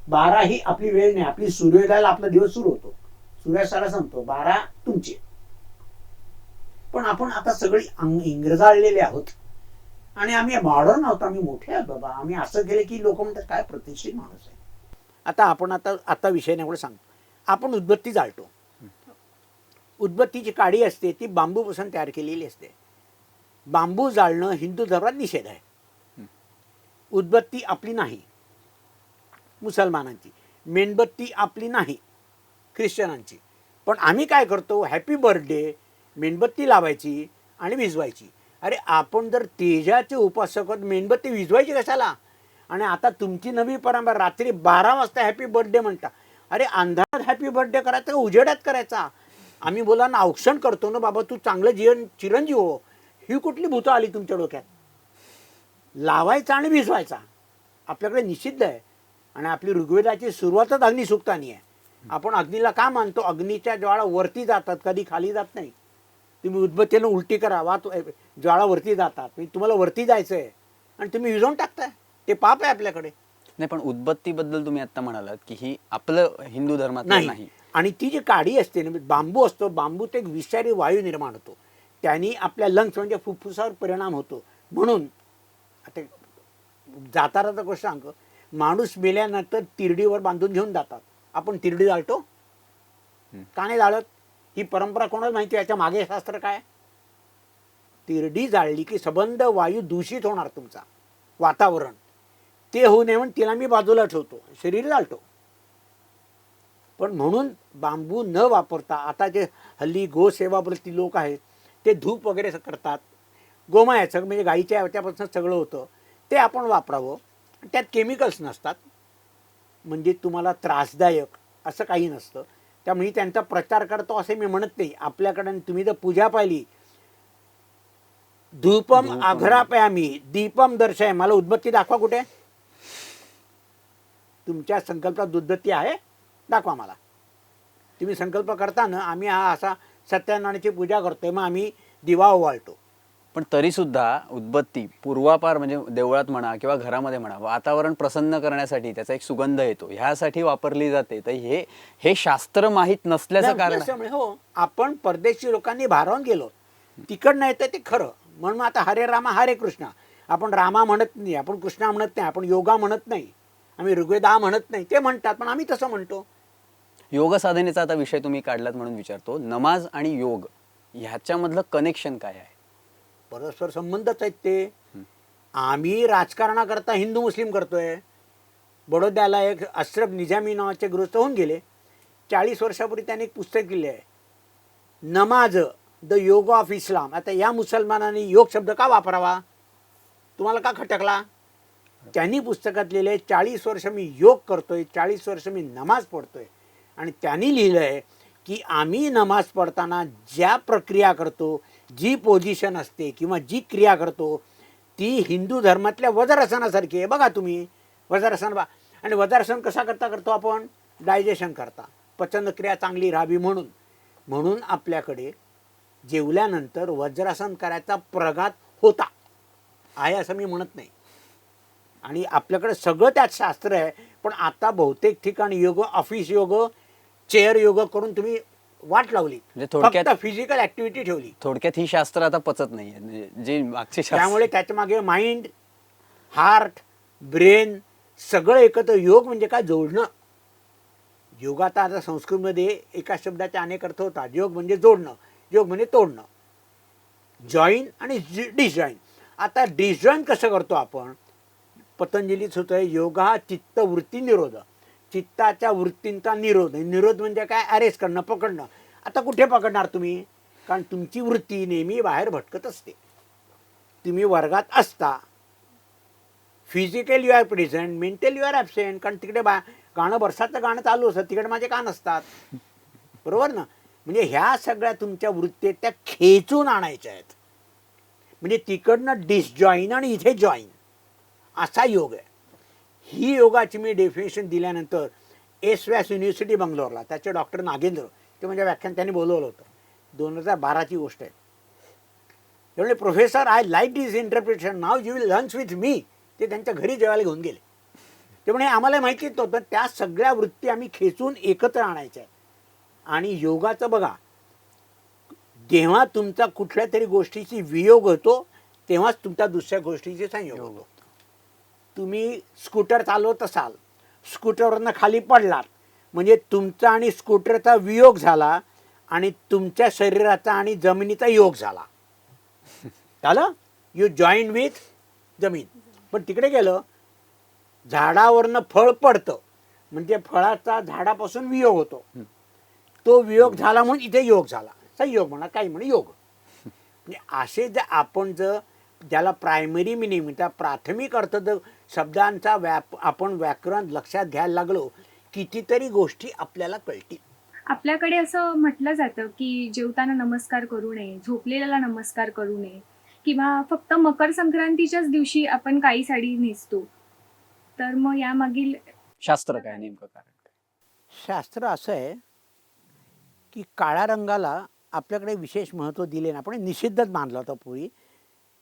12 ही आपली वेळ नाही, आपली सूर्योदयाला आपला दिवस सुरू होतो, सूर्यास्ताला संपतो. 12 तुमचे. पण आपण आता सगळी इंग्रजाळलेले आहोत आणि आम्ही मॉडर्न आहोत, आम्ही मोठे आहोत बाबा. आम्ही असं केलं की लोक म्हणतात काय प्रतिष्ठित माणूस आहे. आता विषय नाही सांगतो. आपण उदबत्ती जाळतो. उदबत्तीची काडी असते ती बांबूपासून तयार केलेली असते. बांबू जाळणं हिंदू धर्मात निषेध आहे. उदबत्ती आपली नाही मुसलमानांची, मेणबत्ती आपली नाही ख्रिश्चनांची. पण आम्ही काय करतो, हॅपी बर्थडे मेणबत्ती लावायची आणि विझवायची. अरे आपण जर तेजाचे उपासक आहोत, मेणबत्ती विझवायची कशाला. आणि आता तुमची नवी परंपरा, रात्री 12 वाजता हॅपी बर्थडे म्हणता. अरे अंधारात हॅपी बर्थडे करायचा का उजेडात करायचा. आम्ही मुलांना औक्षण करतो ना, बाबा तू चांगलं जीवन चिरंजीव हो. ही कुठली भूतं आली तुमच्या डोक्यात. लावायचा आणि भिजवायचा आपल्याकडे निषिद्ध आहे. आणि आपली ऋग्वेदाची सुरुवातच अग्निसूक्तानी आहे. आपण अग्नीला का मानतो, अग्नीच्या ज्वाळा वरती जातात, कधी खाली जात नाही. तुम्ही उदबत्तीनं उलटी करा, ज्वाळा वरती जातात. तुम्हाला वरती जायचं आहे आणि तुम्ही विझवून टाकताय, ते पाप आहे आपल्याकडे. नाही, पण उदबत्तीबद्दल तुम्ही आता म्हणालात की ही आपलं हिंदू धर्मात नाही. आणि ती जी काडी असते ना, बांबू असतो, बांबूत एक विषारी वायू निर्माण होतो, त्यांनी आपल्या लंग्स म्हणजे फुफ्फुसावर परिणाम होतो. म्हणून आता जाताना तर गोष्ट सांग, माणूस मेल्यानंतर तिरडीवर बांधून घेऊन जातात. आपण तिरडी जाळतो का नाही जाळत, ही परंपरा कोणाला माहिती. याच्या मागे शास्त्र काय. तिरडी जाळली की संबंध वायू दूषित होणार तुमचा, वातावरण. ते होऊ नये म्हणून तिला मी बाजूला ठेवतो, शरीर जाळतो. पण म्हणून बांबू न वापरता आता जे हल्ली गोसेवाप्रती लोक आहेत ते धूप वगैरे करतात. गोमायाचं म्हणजे गाईच्या याच्यापासून सगळं होतं ते आपण वापरावं. त्यात केमिकल्स नसतात, म्हणजे तुम्हाला त्रासदायक असं काही नसतं. त्यामुळे त्यांचा प्रचार करतो असे मी म्हणत नाही. आपल्याकडे तुम्ही जर पूजा पाहिली, धूपम आघ्रापयामी दीपम दर्शय, मला उदबत्ती दाखवा कुठे. तुमच्या संकल्पात उदबत्ती आहे, दाखवा मला. तुम्ही संकल्प करताना आम्ही हा असा सत्यनारायणाची पूजा करतोय, मग आम्ही दिवा ओवाळतो. पण तरी सुद्धा उदबत्ती पूर्वापार म्हणजे देवळात म्हणा किंवा घरामध्ये म्हणा, वातावरण प्रसन्न करण्यासाठी त्याचा एक सुगंध येतो, ह्यासाठी वापरली जाते. तर हे शास्त्र माहीत नसल्याचं कारण. हो, आपण परदेशी लोकांनी भारावून गेलो, तिकडनं येतं ते खरं. म्हणून आता हरे रामा हरे कृष्णा, आपण रामा म्हणत नाही, आपण कृष्णा म्हणत नाही, आपण योगा म्हणत नाही, आम्ही ऋग्वेदा म्हणत नाही. ते म्हणतात पण आम्ही तसं म्हणतो. योग साधनेचा आता विषय तुम्ही काढलात म्हणून विचारतो, नमाज आणि योग ह्याच्यामधलं कनेक्शन काय आहे. परस्पर संबंधच आहेत ते. आम्ही राजकारणाकरता हिंदू मुस्लिम करतोय. बडोद्याला एक अशरफ निजामी नावाचे गृहस्थ होऊन गेले. 40 वर्षापूर्वी त्यांनी एक पुस्तक लिहिले आहे, नमाज द योग ऑफ इस्लाम. आता या मुसलमानांनी योग शब्द का वापरावा, तुम्हाला का खटकला. त्यांनी पुस्तकात लिहिले 40 वर्ष मी योग करतोय, 40 वर्ष मी नमाज पढतोय. आणि त्यांनी लिहिलं आहे की आम्ही नमाज पढताना ज्या प्रक्रिया करतो, जी पोझिशन असते किंवा जी क्रिया करतो ती हिंदू धर्मातल्या वज्रासनासारखी आहे. बघा तुम्ही वज्रासन आणि वज्रासन कसा करतो आपण, डायजेशन करता, पचनक्रिया चांगली राहावी म्हणून. म्हणून आपल्याकडे जेवल्यानंतर वज्रासन करायचा प्रघात होता आहे असं मी म्हणत नाही. आणि आपल्याकडे सगळं त्यात शास्त्र आहे. पण आता बहुतेक ठिकाणी योग, ऑफिस योग, चेअर योग करून तुम्ही वाट लावली, म्हणजे थोडक्यात- फक्त फिजिकल ऍक्टिव्हिटी ठेवली. थोडक्यात ही शास्त्र आता पचत नाहीये, म्हणजे जी मागची शास्त्र. त्यामुळे त्याच्या मागे माइंड, हार्ट, ब्रेन सगळं एकत्र. योग म्हणजे काय? जोडणं. योगात आता संस्कृतमध्ये एका शब्दाचे अनेक अर्थ होतात. योग म्हणजे जोडणं, योग म्हणजे तोडणं. जॉईन आणि डिसजॉईन. आता डिसजॉईन कसं करतो आपण? पतंजलीच होतं आहे, योगा चित्त वृत्ती निरोध. चित्ताच्या वृत्तींचा निरोध. निरोध म्हणजे काय? अरेस्ट करणं, पकडणं. आता कुठे पकडणार तुम्ही? कारण तुमची वृत्ती नेहमी बाहेर भटकत असते. तुम्ही वर्गात असता, physical you are present, mental you are absent. कारण तिकडे गाणं, बरसाचं गाणं चालू असतं, तिकडे माझे कान असतात. बरोबर ना? म्हणजे ह्या सगळ्या तुमच्या वृत्ती त्या खेचून आणायच्या आहेत. म्हणजे तिकडनं डिसजॉईन आणि इथे जॉईन असा योग आहे. ही योगाची मी डेफिनेशन दिल्यानंतर एस व्यास युनिव्हर्सिटी बंगलोरला त्याचे डॉक्टर नागेंद्र, ते म्हणजे व्याख्यान त्यांनी बोलवलं होतं. 2012ची गोष्ट आहे. त्यामुळे professor, I like this interpretation, now you will lunch with me. ते त्यांच्या घरी जेवायला घेऊन गेले. त्यामुळे आम्हाला माहितीच नव्हतं त्या सगळ्या वृत्ती आम्ही खेचून एकत्र आणायच्या. आणि योगाचं बघा, जेव्हा तुमचा कुठल्या तरी गोष्टीची वियोग होतो तेव्हाच तुमच्या दुसऱ्या गोष्टीची संयोग होतो. तुम्ही स्कूटर चालवत असाल, स्कूटरवरनं खाली पडलात म्हणजे तुमचा आणि स्कूटरचा वियोग झाला आणि तुमच्या शरीराचा आणि जमिनीचा योग झाला. झालं? यू जॉईन विथ जमीन. पण तिकडे गेलं, झाडावरनं फळ पडतं म्हणजे फळाचा झाडापासून वियोग होतो. तो वियोग झाला म्हणून इथे योग झाला. संयोग म्हणा, काही म्हणा, योग. म्हणजे असे जर आपण जर ज्याला प्रायमरी मिनिंग म्हणतात, प्राथमिक अर्थ जर शब्दांचा आपण व्याकरण लक्षात घ्यायला लागलो, कितीतरी गोष्टी आपल्याला कळतील. आपल्याकडे असं म्हटलं जातं की जेवताना नमस्कार करू नये, झोपलेल्याला नमस्कार करू नये, किंवा फक्त मकर संक्रांतीच्याच दिवशी आपण काळी साडी नेसतो. तर मग यामागील शास्त्र काय नेमकं कारण काय? शास्त्र असं आहे की काळ्या रंगाला आपल्याकडे विशेष महत्त्व दिले नाही. आपण निषिद्धच मानला होता पूर्वी.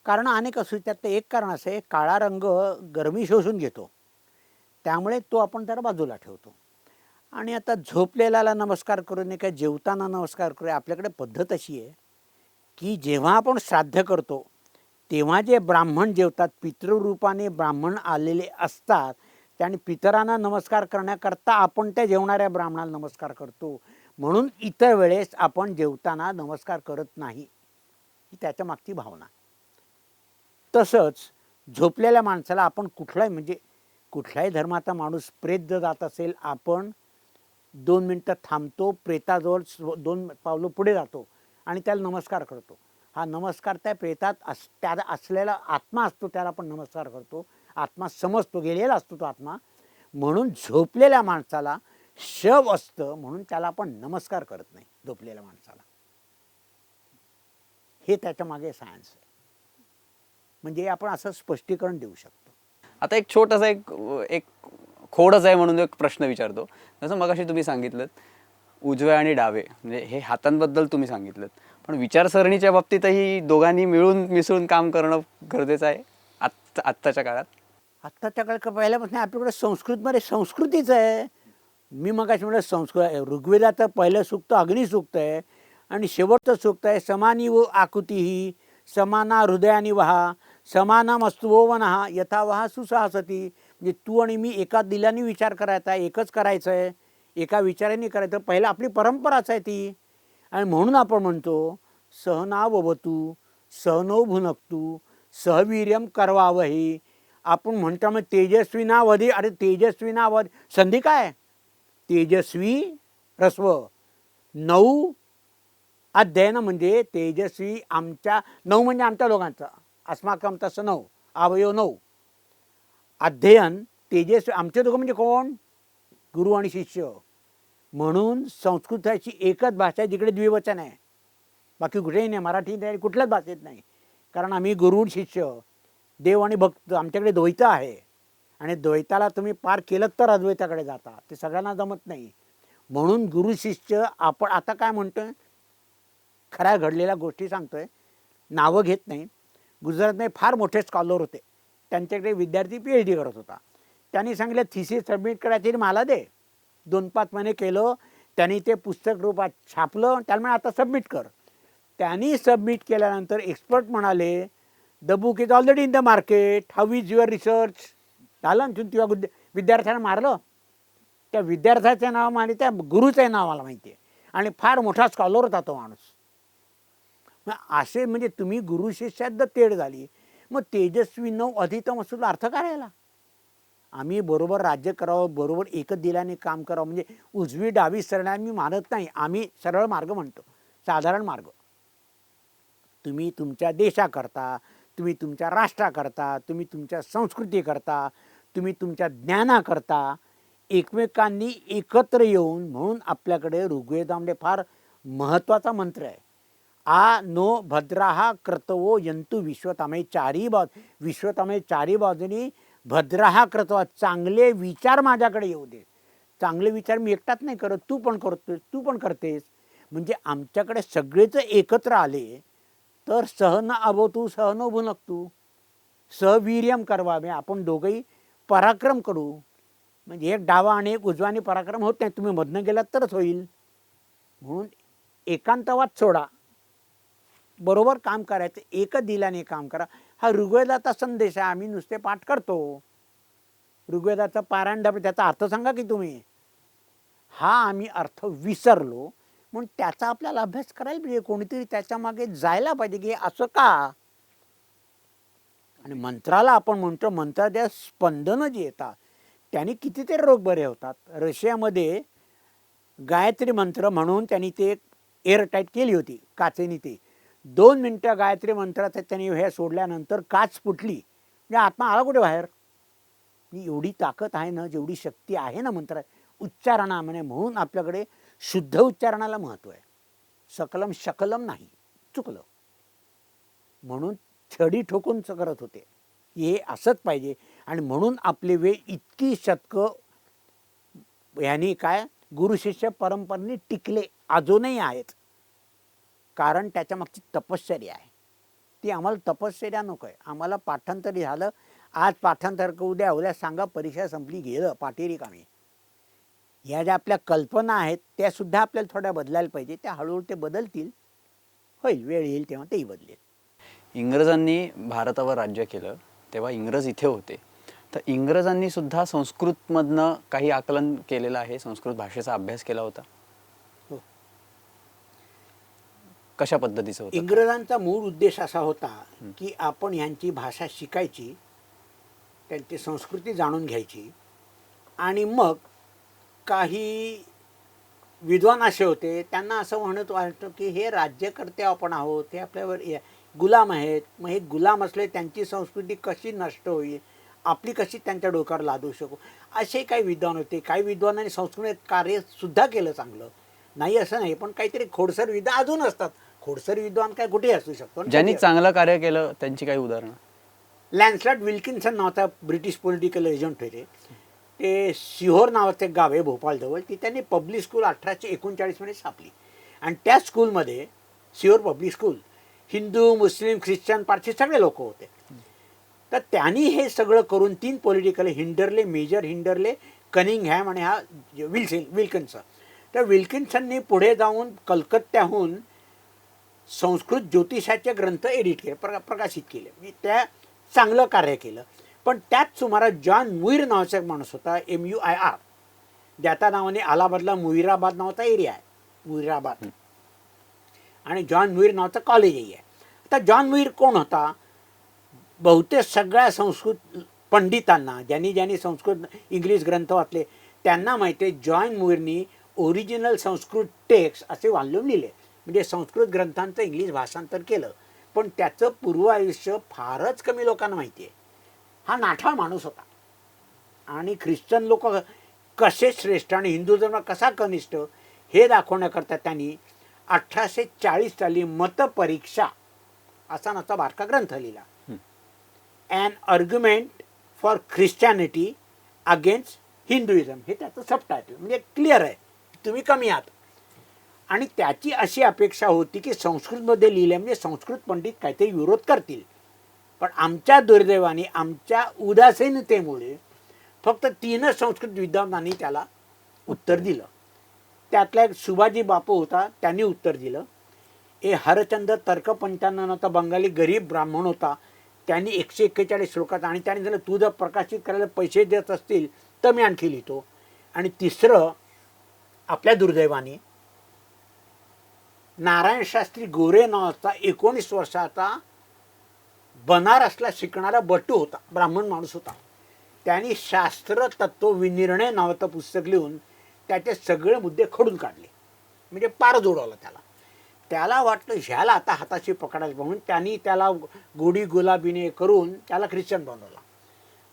कारण अनेक असू, त्यातलं एक कारण असं आहे, काळा रंग गरमी शोषून घेतो, त्यामुळे तो आपण जरा बाजूला ठेवतो. आणि आता झोपलेल्याला नमस्कार करू नये, काय जेवताना नमस्कार करूया. आपल्याकडे पद्धत अशी आहे की जेव्हा आपण श्राद्ध करतो तेव्हा जे ब्राह्मण जेवतात, पितृरूपाने ब्राह्मण आलेले असतात, त्याने पितरांना नमस्कार करण्याकरता आपण त्या जेवणाऱ्या ब्राह्मणाला नमस्कार करतो. म्हणून इतर वेळेस आपण जेवताना नमस्कार करत नाही, ही त्याच्या मागची भावना. तसंच झोपलेल्या माणसाला आपण कुठल्याही धर्माचा माणूस प्रेत जर जात असेल, आपण 2 मिनटं थांबतो, प्रेताजवळ 2 पावलं पुढे जातो आणि त्याला नमस्कार करतो. हा नमस्कार त्या प्रेतात त्याला असलेला आत्मा असतो, त्याला आपण नमस्कार करतो. आत्मा समजतो, गेलेला असतो तो आत्मा. म्हणून झोपलेल्या माणसाला शव असतं म्हणून त्याला आपण नमस्कार करत नाही झोपलेल्या माणसाला. हे त्याच्या मागे सायन्स आहे. म्हणजे आपण असं स्पष्टीकरण देऊ शकतो. आता एक छोटासा एक खोडच आहे म्हणून एक प्रश्न विचारतो. जसं मगाशी तुम्ही सांगितलं उजवे आणि डावे, म्हणजे हे हातांबद्दल तुम्ही सांगितलं, पण विचारसरणीच्या बाबतीतही दोघांनी मिळून मिसळून काम करणं गरजेचं आहे आत्ताच्या काळात. आत्ताच्या काळात पहिल्यापासून आपल्याकडे संस्कृतमध्ये संस्कृतीच आहे. मी मगाशी म्हणलं संस्कृत, ऋग्वेदाचं पहिलं सूक्त अग्निसूक्त आहे आणि शेवटचं सूक्त आहे समानी व आकुतीही समाना हृदयानी वहा समानामस्तु वो वनहा यथा वहा सुसाहसती. म्हणजे तू आणि मी एका दिलाने विचार करायचा आहे, एकच करायचं आहे, एका विचाराने करायचं. पहिलं आपली परंपराच आहे ती. आणि म्हणून आपण म्हणतो सहनाववतु सहनौ भुनक्तु सहवीर्यम करवावही. आपण म्हणतो मग तेजस्विनावधी. अरे तेजस्विनावधी संधी काय? तेजस्वी रस्व 9 अध्ययन म्हणजे तेजस्वी. 9 म्हणजे आमच्या लोकांचा, अस्माकम तसं 9 अवयव 9. अध्ययन तेजस्वी आमचे दोघं म्हणजे कोण? गुरु आणि शिष्य. म्हणून संस्कृताची एकच भाषा आहे जिकडे द्विवचन आहे, बाकी कुठेही नाही. मराठी नाही, कुठल्याच भाषेत नाही. कारण आम्ही गुरु शिष्य, देव आणि भक्त. आमच्याकडे द्वैत आहे आणि द्वैताला तुम्ही पार केलं तर अद्वैताकडे जाता. ते सगळ्यांना जमत नाही. म्हणून गुरु शिष्य. आपण आता काय म्हणतोय, खऱ्या घडलेल्या गोष्टी सांगतोय, नावं घेत नाही. गुजरातमध्ये फार मोठे स्कॉलर होते, त्यांच्याकडे विद्यार्थी PhD करत होता. त्यांनी सांगितलं थिसिस सबमिट करायची, मला दे. 2-5 महिने केलं, त्यांनी ते पुस्तक रूपात छापलं. त्याला म्हणे आता सबमिट कर. त्यांनी सबमिट केल्यानंतर एक्सपर्ट म्हणाले the book is already in the market, how is your research. झालं ना, तुझ्या विद्यार्थ्यांना मारलं. त्या विद्यार्थ्याचं नाव आणि त्या गुरुचं नाव मला माहिती आहे, आणि फार मोठा स्कॉलर होता तो माणूस. मग असे म्हणजे तुम्ही गुरु शिष्यात जर तेढ झाली, मग तेजस्वी नव अधितम असुला अर्थ करायला. आम्ही बरोबर राज्य करावं, बरोबर एकच दिलाने काम करावं, म्हणजे उजवी डावी सरळ मी मानत नाही. आम्ही सरळ मार्ग म्हणतो, साधारण मार्ग. तुम्ही तुमच्या देशाकरता, तुम्ही तुमच्या राष्ट्राकरता, तुम्ही तुमच्या संस्कृतीकरता, तुम्ही तुमच्या ज्ञानाकरता एकमेकांनी एकत्र येऊन, म्हणून आपल्याकडे ऋग्वेदामध्ये फार महत्त्वाचा मंत्र आहे. आ नो भद्राहा क्रतवो यंतु विश्वतामे. विश्वतामे चारी बाजूनी भद्राहा क्रतवा, चांगले विचार माझ्याकडे येऊ दे. चांगले विचार मी एकटाच नाही करत, तू पण करतोस, तू पण करतेस. म्हणजे आमच्याकडे सगळेच एकत्र आले तर सहन अभवतु सहनो भुनक्तु, सहवीर्यम करवावे. आपण दोघंही पराक्रम करू. म्हणजे एक डावा आणि एक उजवाने पराक्रम होत नाही, तुम्ही मधनं गेलात तरच होईल. म्हणून एकांतवाद सोडा, बरोबर काम करायचं, एक दिलाने काम करा. हा ऋग्वेदाचा संदेश आहे. आम्ही नुसते पाठ करतो, ऋग्वेदाचा पारायण, त्याचा अर्थ सांगा की तुम्ही. हा आम्ही अर्थ विसरलो, म्हणून त्याचा आपल्याला अभ्यास करायला पाहिजे. कोणीतरी त्याच्या मागे जायला पाहिजे की असं का. आणि मंत्राला आपण म्हणतो, मंत्राच्या स्पंदनं जी येतात त्यांनी कितीतरी रोग बरे होतात. रशियामध्ये गायत्री मंत्र म्हणून त्यांनी ते एअरटाईट केली होती काचेने. ते 2 मिनिटं गायत्री मंत्राचं त्यांनी हे सोडल्यानंतर काच फुटली, म्हणजे आत्मा आला कुठे बाहेर. एवढी ताकद आहे ना, जेवढी शक्ती आहे ना मंत्रात, उच्चारणामध्ये. म्हणून आपल्याकडे शुद्ध उच्चारणाला महत्त्व आहे. सकलम शकलम नाही, चुकलं म्हणून छडी ठोकून करत होते. हे असंच पाहिजे. आणि म्हणून आपले वेळ इतकी शतकं यांनी काय गुरु शिष्य परंपरेने टिकले अजूनही आहेत. कारण त्याच्या मागची तपश्चर्या आहे. ती आम्हाला तपश्चर्या नको आहे. आम्हाला पाठांतर झालं, आज पाठांतर उद्या सांगा परीक्षा संपली, गेलं पाटेरी कामी. या ज्या आपल्या कल्पना आहेत त्या सुद्धा आपल्याला थोड्या बदलायला पाहिजे. त्या हळूहळू ते बदलतील, होईल, वेळ येईल तेव्हा तेही बदलेल. इंग्रजांनी भारतावर राज्य केलं तेव्हा इंग्रज इथे होते, तर इंग्रजांनी सुद्धा संस्कृतमधनं काही आकलन केलेलं आहे, संस्कृत भाषेचा अभ्यास केला होता. हो. कशा पद्धतीचं होतं? इंग्रजांचा मूळ उद्देश असा होता की आपण यांची भाषा शिकायची, त्यांची संस्कृती जाणून घ्यायची. आणि मग काही विद्वान असे होते, त्यांना असं म्हणत वाटतं की हे राज्यकर्ते आपण आहोत, हे आपल्यावर गुलाम आहेत. मग हे गुलाम असले त्यांची संस्कृती कशी नष्ट होईल, आपली कशी त्यांच्या डोक्यावर लादू शकू. असे काही विद्वान होते. काही विद्वानांनी संस्कृतीत कार्य सुद्धा केलं चांगलं, नाही असं नाही. पण काहीतरी खोडसर विद्वान अजून असतात. खोडसर विद्वान काय कुठेही असू शकतो. ज्यांनी चांगलं कार्य केलं त्यांची काही उदाहरणं? लॅन्सलॉट विल्किन्सन नावाचा ब्रिटिश पॉलिटिकल एजंट होते. ते सिहोर नावाचं एक गाव आहे भोपाळजवळ. ती त्यांनी पब्लिक स्कूल 1839 मध्ये स्थापली. आणि त्या स्कूलमध्ये, सिहोर पब्लिक स्कूल, हिंदू, मुस्लिम, ख्रिश्चन, पारसी सगळे लोक होते. तर त्यांनी हे सगळं करून 3 पॉलिटिकल, हिंडरले, मेजर हिंडरले, कनिंगहॅम आणि हा विल्किन्सन. तर विल्किन्सननी पुढे जाऊन कलकत्त्याहून संस्कृत ज्योतिषाचे ग्रंथ एडिट केले, प्रकाशित केले. म्हणजे त्या चांगलं कार्य केलं. पण त्याच सुमारास जॉन मुईर नावाचा एक माणूस होता, MUIR, ज्याच्या नावाने अलाहाबादला मुईराबाद नावाचा एरिया आहे, मुईराबाद. आणि जॉन मुईर नावाचं कॉलेजही आहे. आता जॉन मुईर कोण होता? बहुतेक सगळ्या संस्कृत पंडितांना, ज्यांनी संस्कृत इंग्लिश ग्रंथ वाचले, त्यांना माहिती आहे जॉन मुईरनी ओरिजिनल संस्कृत टेक्स्ट असे वॉल्यूम लिहिले, म्हणजे संस्कृत ग्रंथांचं इंग्लिश भाषांतर केलं. पण त्याचं पूर्व आयुष्य फारच कमी लोकांना माहिती आहे. हा नाठाळ माणूस होता. आणि ख्रिश्चन लोक कसे श्रेष्ठ आणि हिंदू धर्म कसा कनिष्ठ हे दाखवण्याकरता त्यांनी 1840 साली मतपरीक्षा असा नाचा बारका ग्रंथ लिहिला, an argument for Christianity against Hinduism. हे त्याचं सबटायटल, म्हणजे क्लिअर आहे तुम्ही कमी आहात. आणि त्याची अशी अपेक्षा होती की संस्कृतमध्ये लिहिले म्हणजे संस्कृत पंडित काहीतरी विरोध करतील. पण आमच्या दुर्दैवाने, आमच्या उदासीनतेमुळे फक्त 3 संस्कृत विद्वानांनी त्याला उत्तर दिलं. त्यातला एक सुभाजी बापू होता, त्यांनी उत्तर दिलं. हरचंद तर्कपंचाननाचा बंगाली गरीब ब्राह्मण होता, त्यांनी 141 श्लोकात, आणि त्याने दिलं तू जर प्रकाशित करायला पैसे देत असतील तर मी आणखी लिहितो. आणि तिसरं, आपल्या दुर्दैवाने नारायण शास्त्री गोरे नावाचा 19 वर्षाचा बनारसला शिकणारा बटू होता, ब्राह्मण माणूस होता. त्यांनी शास्त्र तत्व विनिर्णय नावाचं पुस्तक लिहून त्याचे सगळे मुद्दे खडून काढले, म्हणजे पार जोडवला त्याला. त्याला वाटलं ह्याला आता हाताशी पकडायचं, म्हणून त्यांनी त्याला गोडी गुलाबीने करून त्याला ख्रिश्चन बनवला,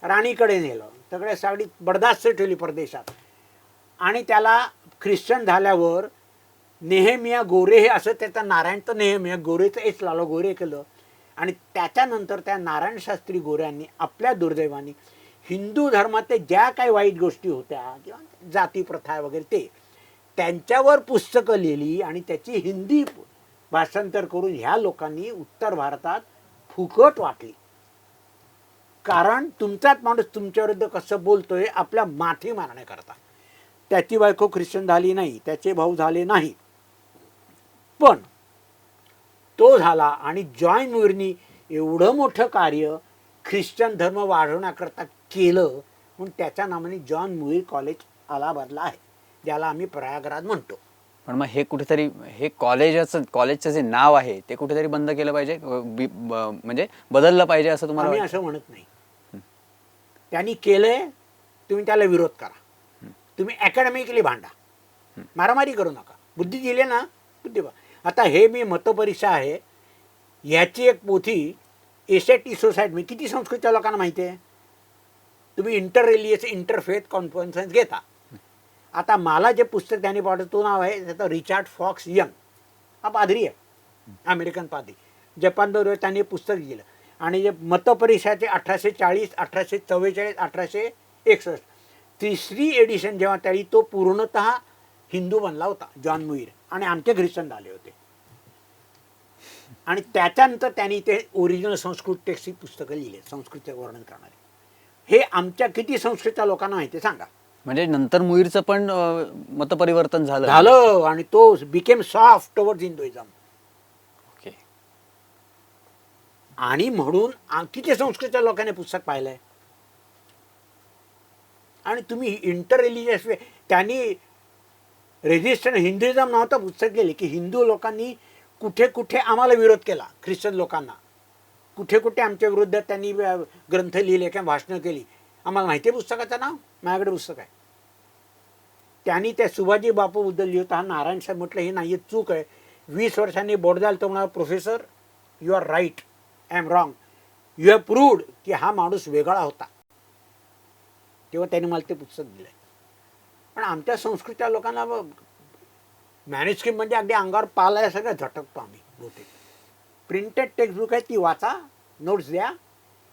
राणीकडे नेलं, सगळ्या साडी बडदास्त ठेवली परदेशात. आणि त्याला ख्रिश्चन झाल्यावर नेहेमिया गोरे हे असं त्याचा नारायणचं नेहेमिया गोरेचं एच लावलं, गोरे केलं. आणि त्याच्यानंतर त्या नारायण शास्त्री गोऱ्यांनी आपल्या दुर्दैवाने हिंदू धर्मातल्या ज्या काही वाईट गोष्टी होत्या किंवा जाती प्रथा वगैरे त्यांच्यावर पुस्तकं लिहिली आणि त्याची हिंदी भाषांतर करून ह्या लोकांनी उत्तर भारतात फुकट वाटली. कारण तुमचाच माणूस तुमच्याविरुद्ध कसं बोलतोय आपल्या माथी मारण्याकरता. त्याची बायको ख्रिश्चन झाली नाही, त्याचे भाऊ झाले नाही, पण तो झाला. आणि जॉन मुईरनी एवढं मोठं कार्य ख्रिश्चन धर्म वाढवण्याकरता केलं, म्हणून त्याच्या नावाने जॉन मुईर कॉलेज अलाहाबादला आहे, ज्याला आम्ही प्रयागराज म्हणतो. पण मग हे कुठेतरी हे कॉलेजचं जे नाव आहे ते कुठेतरी बंद केलं पाहिजे, म्हणजे बदललं पाहिजे असं तुम्हाला आम्ही असं म्हणत नाही. त्यांनी केलंय, तुम्ही त्याला विरोध करा, तुम्ही अकॅडमिकली भांडा, मारामारी करू नका. बुद्धी दिली ना, बुद्धी. आता हे मी मतपरीक्षा आहे, ह्याची एक पोथी एसआयटी सोसायटी, किती संस्कृतच्या लोकांना माहिती आहे. तुम्ही इंटर रिलिजियस इंटरफेथ कॉन्फरन्स घेता. आता मला जे पुस्तक त्यांनी पाठवलं तो नाव आहे त्याचं रिचार्ड फॉक्स यंग, हा पादरी आहे, अमेरिकन पादरी, जपानवर त्यांनी पुस्तक दिलं. आणि जे मतपरीक्षाचे 1840, 1844, 1861 तिसरी एडिशन जेव्हा त्याची, तो पूर्णतः हिंदू बनला होता जॉन मुईर, आणि आमचे ख्रिश्चन झाले होते. आणि त्याच्यानंतर त्यांनी ते ओरिजिनल संस्कृत टेक्स्टची पुस्तकं लिहिले, संस्कृतचे वर्णन करणारे. हे आमच्या किती संस्कृतच्या लोकांना माहिती सांगा. म्हणजे नंतर मुईरचं पण मतपरिवर्तन झालं आणि तो became soft towards Hinduism. Okay. आणि म्हणून किती संस्कृतच्या लोकांनी पुस्तक पाहिलंय. आणि तुम्ही इंटर रिलिजियस त्यांनी रेजिस्टन्स हिंदुइझम नावाचं पुस्तक लिहिले की हिंदू लोकांनी कुठे कुठे आम्हाला विरोध केला, ख्रिश्चन लोकांना कुठे कुठे आमच्या विरुद्ध त्यांनी ग्रंथ लिहिले किंवा भाषणं केली. आम्हाला माहिती आहे पुस्तकाचं नाव, माझ्याकडे पुस्तक आहे. त्यांनी त्या सुभाजी बापूबद्दल लिहिता हा नारायण साहेब म्हटलं हे नाही, चूक आहे. 20 वर्षांनी बोर्ड झालं तो म्हणाला professor you are right, I am wrong, you have proved की हा माणूस वेगळा होता. तेव्हा त्यांनी मला ते पुस्तक दिलं. पण आमच्या संस्कृतीच्या लोकांना मॅनेजमेंट म्हणजे अगदी अंगावर पाला सगळं झटकतो आम्ही. बहुतेक प्रिंटेड टेक्स्टबुक आहे ती वाचा, नोट्स द्या,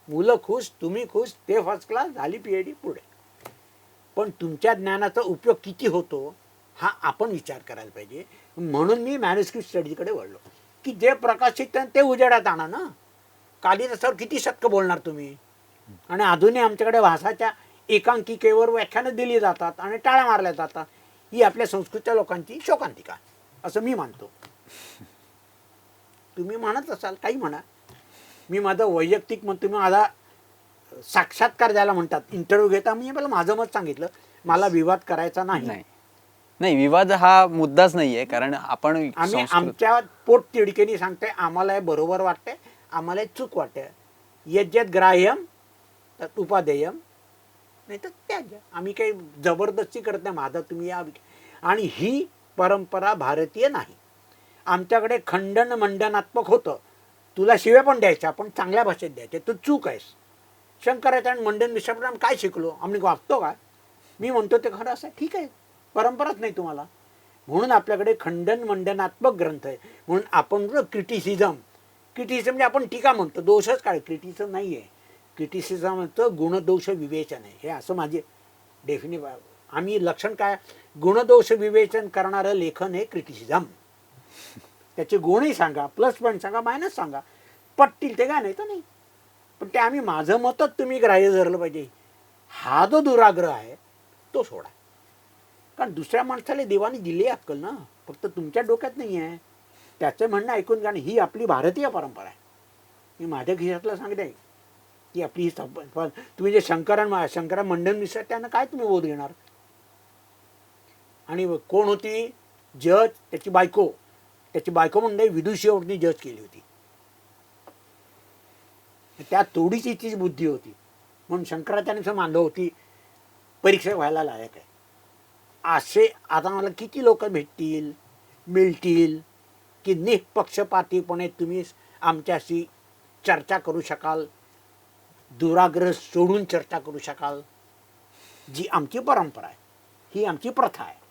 मुलं खुश, तुम्ही खुश, ते फर्स्ट क्लास, झाली PhD पुढे. पण तुमच्या ज्ञानाचा उपयोग किती होतो हा आपण विचार करायला पाहिजे. म्हणून मी मॅनेजमेंट स्टडीकडे वळलो की जे प्रकाशित ते उजेडात आणा ना. कालिदासावर किती शतकं बोलणार तुम्ही. आणि अजूनही आमच्याकडे भाषाच्या एकांकिकेवर व्याख्यानं दिली जातात आणि टाळ्या मारल्या जातात. ही आपल्या संस्कृतच्या लोकांची शोकांतिका असं मी मानतो. तुम्ही म्हणत असाल काही म्हणा, मी माझं वैयक्तिक मत, तुम्ही माझा साक्षात्कार ज्याला म्हणतात, इंटरव्ह्यू घेता, मी मला माझं मत सांगितलं. मला विवाद करायचा नाही. नाही, विवाद हा मुद्दाच नाहीये. कारण आपण आम्ही आमच्या पोट तिडकेनी सांगतोय, आम्हाला हे बरोबर वाटतंय, आम्हाला हे चूक वाटतंय. यज्ञत ग्राह्यम तत् उपादेयम, नाही तर त्याज्य. आम्ही काही जबरदस्ती करत नाही, माझा तुम्ही या. आणि ही परंपरा भारतीय नाही. आमच्याकडे खंडन मंडनात्मक होतं, तुला शिव्या पण द्यायच्या पण चांगल्या भाषेत द्यायच्या, तू चूक आहेस. शंकराचार्य मंडन मिश्राप्रमाणे काय शिकलो आम्ही, वागतो का. मी म्हणतो ते खरं असं, ठीक आहे, परंपराच नाही तुम्हाला. म्हणून आपल्याकडे खंडन मंडनात्मक ग्रंथ आहे. म्हणून आपण क्रिटिसिझम म्हणजे आपण टीका म्हणतो, दोषच काय, क्रिटिसिझम नाही आहे. क्रिटिसिझमचं गुणदोष विवेचन आहे, हे असं माझे डेफिनेट. आम्ही लक्षण काय, गुणदोष विवेचन करणारं लेखन हे क्रिटिसिझम. त्याचे गुणही सांगा, प्लस पॉईंट सांगा, मायनस सांगा, पटतील ते काय, नाही तर नाही. पण ते आम्ही माझं मतच तुम्ही ग्राह्य धरलं पाहिजे, हा जो दुराग्रह आहे तो सोडा. कारण दुसऱ्या माणसाला देवाने दिली अक्कल ना, फक्त तुमच्या डोक्यात नाही आहे. त्याचं म्हणणं ऐकून घ्या. ही आपली भारतीय परंपरा आहे. मी माझ्या खिशातलं सांगते की आपली ही तुम्ही जे शंकरा मंडन मिश्र त्यांना काय तुम्ही बोध घेणार. आणि कोण होती जज, त्याची बायको म्हणजे विदुषीवरती जज केली होती. त्या तोडीची तिची बुद्धी होती म्हणून शंकराचार्य मानलं होती परीक्षा व्हायला लायक आहे. असे आता मला किती लोक मिळतील की निःपक्षपातीपणे तुम्ही आमच्याशी चर्चा करू शकाल, दुराग्रह सोडून चर्चा करू शकाल. जी आमची परंपरा आहे, ही आमची प्रथा आहे.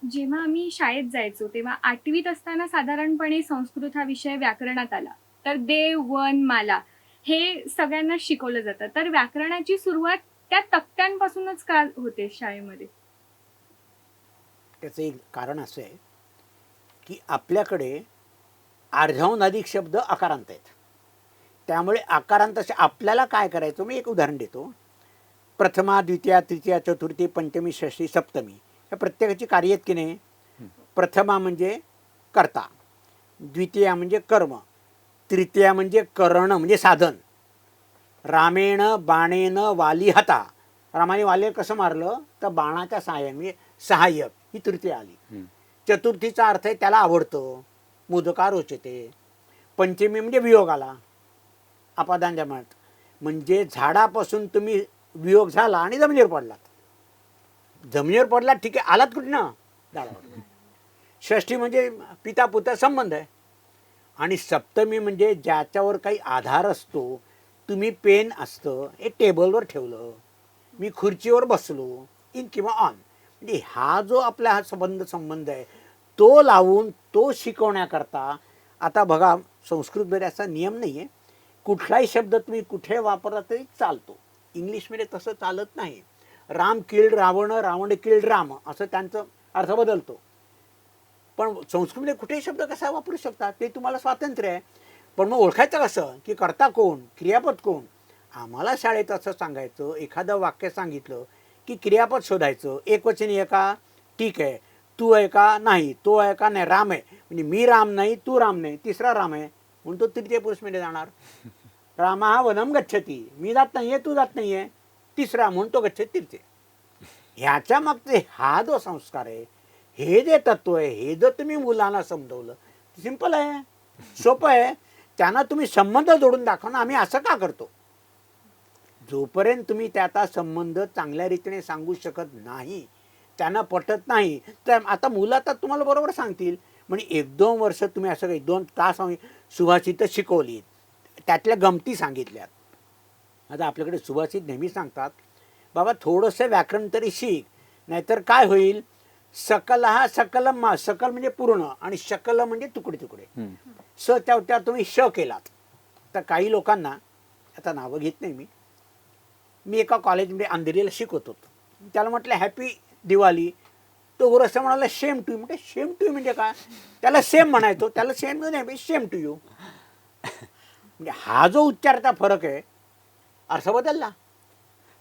जेव्हा आम्ही शाळेत जायचो तेव्हा 8वीत असताना साधारणपणे संस्कृत हा विषय व्याकरणात आला. तर देव, वन, माला हे सगळ्यांना शिकवलं जातं. तर व्याकरणाची सुरुवात त्या तक्त्यांपासूनच का होते शाळेमध्ये? त्याचं एक कारण असं आहे की आपल्याकडे अर्ध्याहून अधिक शब्द अकारांत आहेत. त्यामुळे अकारांत आपल्याला काय करायचं, मी एक उदाहरण देतो. प्रथमा, द्वितीया, तृतीया, चतुर्थी, पंचमी, षष्ठी, सप्तमी या प्रत्येकाची कार्य आहेत की नाही. प्रथमा म्हणजे कर्ता, द्वितीया म्हणजे कर्म, तृतीया म्हणजे करण म्हणजे साधन. रामेण बाणेन वाली हता, रामाने वाली कसं मारलं तर बाणाच्या सहाय्याने म्हणजे सहाय्यक, ही तृतीया आली. चतुर्थीचा अर्थ आहे त्याला आवडतं, मोदका रोचते. पंचमी म्हणजे वियोग आला, अपदांजमात म्हणजे झाडापासून तुम्ही वियोग झाला आणि जमिनीवर पडलात. जमिनीवर पडलात ठीक आहे, आलात कुठनं, झाडावर. षष्ठी म्हणजे पिता पुत्र संबंध आहे. आणि सप्तमी म्हणजे ज्याच्यावर काही आधार असतो. तुम्ही पेन असतं हे टेबलवर ठेवलं, मी खुर्चीवर बसलो, इन किंवा ऑन, म्हणजे हा जो आपला हा संबंध आहे तो लावून तो शिकवण्याकरता. आता बघा संस्कृतमध्ये असा नियम नाही आहे, कुठलाही शब्द तुम्ही कुठे वापरला तरी चालतो. इंग्लिशमध्ये तसं चालत नाही. राम किल्ड रावण, रावण किल्ड राम असं त्यांचं अर्थ बदलतो. पण संस्कृतमध्ये कुठेही शब्द कसा वापरू शकतात ते तुम्हाला स्वातंत्र्य आहे. पण मग ओळखायचं कसं की कर्ता कोण, क्रियापद कोण. आम्हाला शाळेत असं सांगायचं, एखादं वाक्य सांगितलं की क्रियापद शोधायचं. एकवचनी आहे का, ठीक आहे. तू आहे का, नाही. तो आहे का, नाही. राम आहे म्हणजे मी राम नाही, तू राम नाही. तिसरा राम आहे म्हणून तो तृतीय पुरुषमध्ये जाणार. रामा हा वनम गच्छती, मी जात नाहीये, तू जात नाहीये. तिसरा म्हणून तो गच्छती तृतीय. ह्याच्या मागचे हा जो संस्कार आहे, हे जे तत्व आहे, हे जर तुम्ही मुलांना समजवलं, सिंपल आहे, सोपं आहे. त्यांना तुम्ही संबंध जोडून दाखवा ना. आम्ही असं का करतो, जोपर्यंत तुम्ही त्याचा संबंध चांगल्या रीतीने सांगू शकत नाही, त्यांना पटत नाही. तर आता मुलं आता तुम्हाला बरोबर सांगतील. म्हणजे 1-2 वर्ष तुम्ही असं काही 2 तास सुभाषित शिकवली, त्यातल्या गमती सांगितल्यात. आता आपल्याकडे सुभाषित नेहमी सांगतात, बाबा थोडंसं व्याकरण तरी शिक, नाहीतर काय होईल. सकल हा सकलम, सकल म्हणजे पूर्ण आणि शकल म्हणजे तुकडे तुकडे. त्या तुम्ही श केलात तर काही लोकांना, आता नावं घेत नाही मी एका कॉलेजमध्ये अंधेरीला शिकवत होतो. त्याला म्हटलं हॅपी दिवाळी. तो वर असं म्हणाला शेम टू यू. म्हणजे शेम टू यू म्हणजे काय, त्याला सेम म्हणायचो, त्याला सेम नाही, शेम टू यू. म्हणजे हा जो उच्चाराचा फरक आहे, अर्थ बदलला.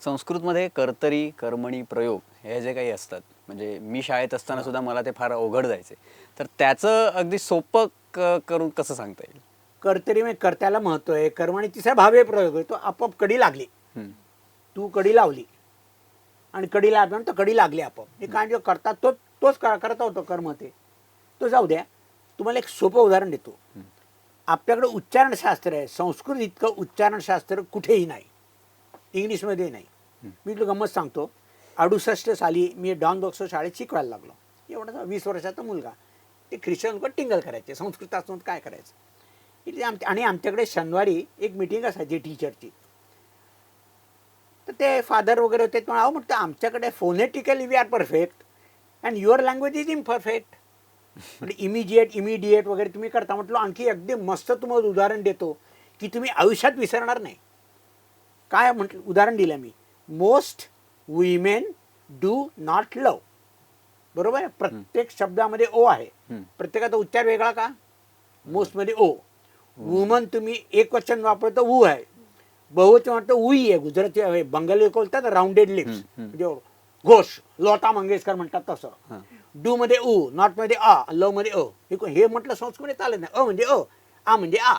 संस्कृतमध्ये कर्तरी, कर्मणी, प्रयोग हे जे काही असतात, म्हणजे मी शाळेत असताना सुद्धा मला ते फार अवघड जायचे. तर त्याचं अगदी सोपं करून कसं सांगता येईल? कर्तरी म्हणजे कर्त्याला महत्व आहे, कर्मणी तिसरा भावे प्रयोग आहे. तो आपोआप कडी लागली, तू कडी लावली आणि कडी लागल्यानंतर कडी लागली आपोआप. हे काय जो करतात तोच करता होतो कर्म, तो जाऊ द्या. तुम्हाला एक सोपं उदाहरण देतो. आपल्याकडे उच्चारणशास्त्र आहे, संस्कृत इतकं उच्चारणशास्त्र कुठेही नाही, इंग्लिशमध्ये नाही. मी तुला गंमत सांगतो. 68 साली मी डॉन बॉक्सो शाळेत शिकवायला लागलो. एवढा 20 वर्षाचा मुलगा. ते ख्रिश्चन लोक टिंगल करायचे, संस्कृतातून काय करायचं. आणि आमच्याकडे शनिवारी एक मीटिंग असायची टीचरची. तर ते फादर वगैरे होते. पण अहो म्हटलं आमच्याकडे phonetically we are perfect and your language is imperfect. म्हणजे इमिडिएट वगैरे तुम्ही करता. म्हटलं आणखी अगदी मस्त तुम्हाला उदाहरण देतो की तुम्ही आयुष्यात विसरणार नाही. काय म्हटलं उदाहरण दिलं मी, मोस्ट विमेन डू नॉट लव. बरोबर आहे. प्रत्येक शब्दामध्ये ओ आहे, प्रत्येकाचा उच्चार वेगळा का. मोस्टमध्ये ओ. वुमन तुम्ही एक वचन वापरतो वू आहे, बहुवचन वाटतं उई आहे. गुजराती बंगाली बोलतात राऊंडेड लिप्स, म्हणजे घोष, लता मंगेशकर म्हणतात तसं. हां. डू मध्ये उ, नॉट मध्ये आ, ल मध्ये अ. हे म्हटलं संस्कृत चालत नाही. अ म्हणजे अ, आ म्हणजे आ.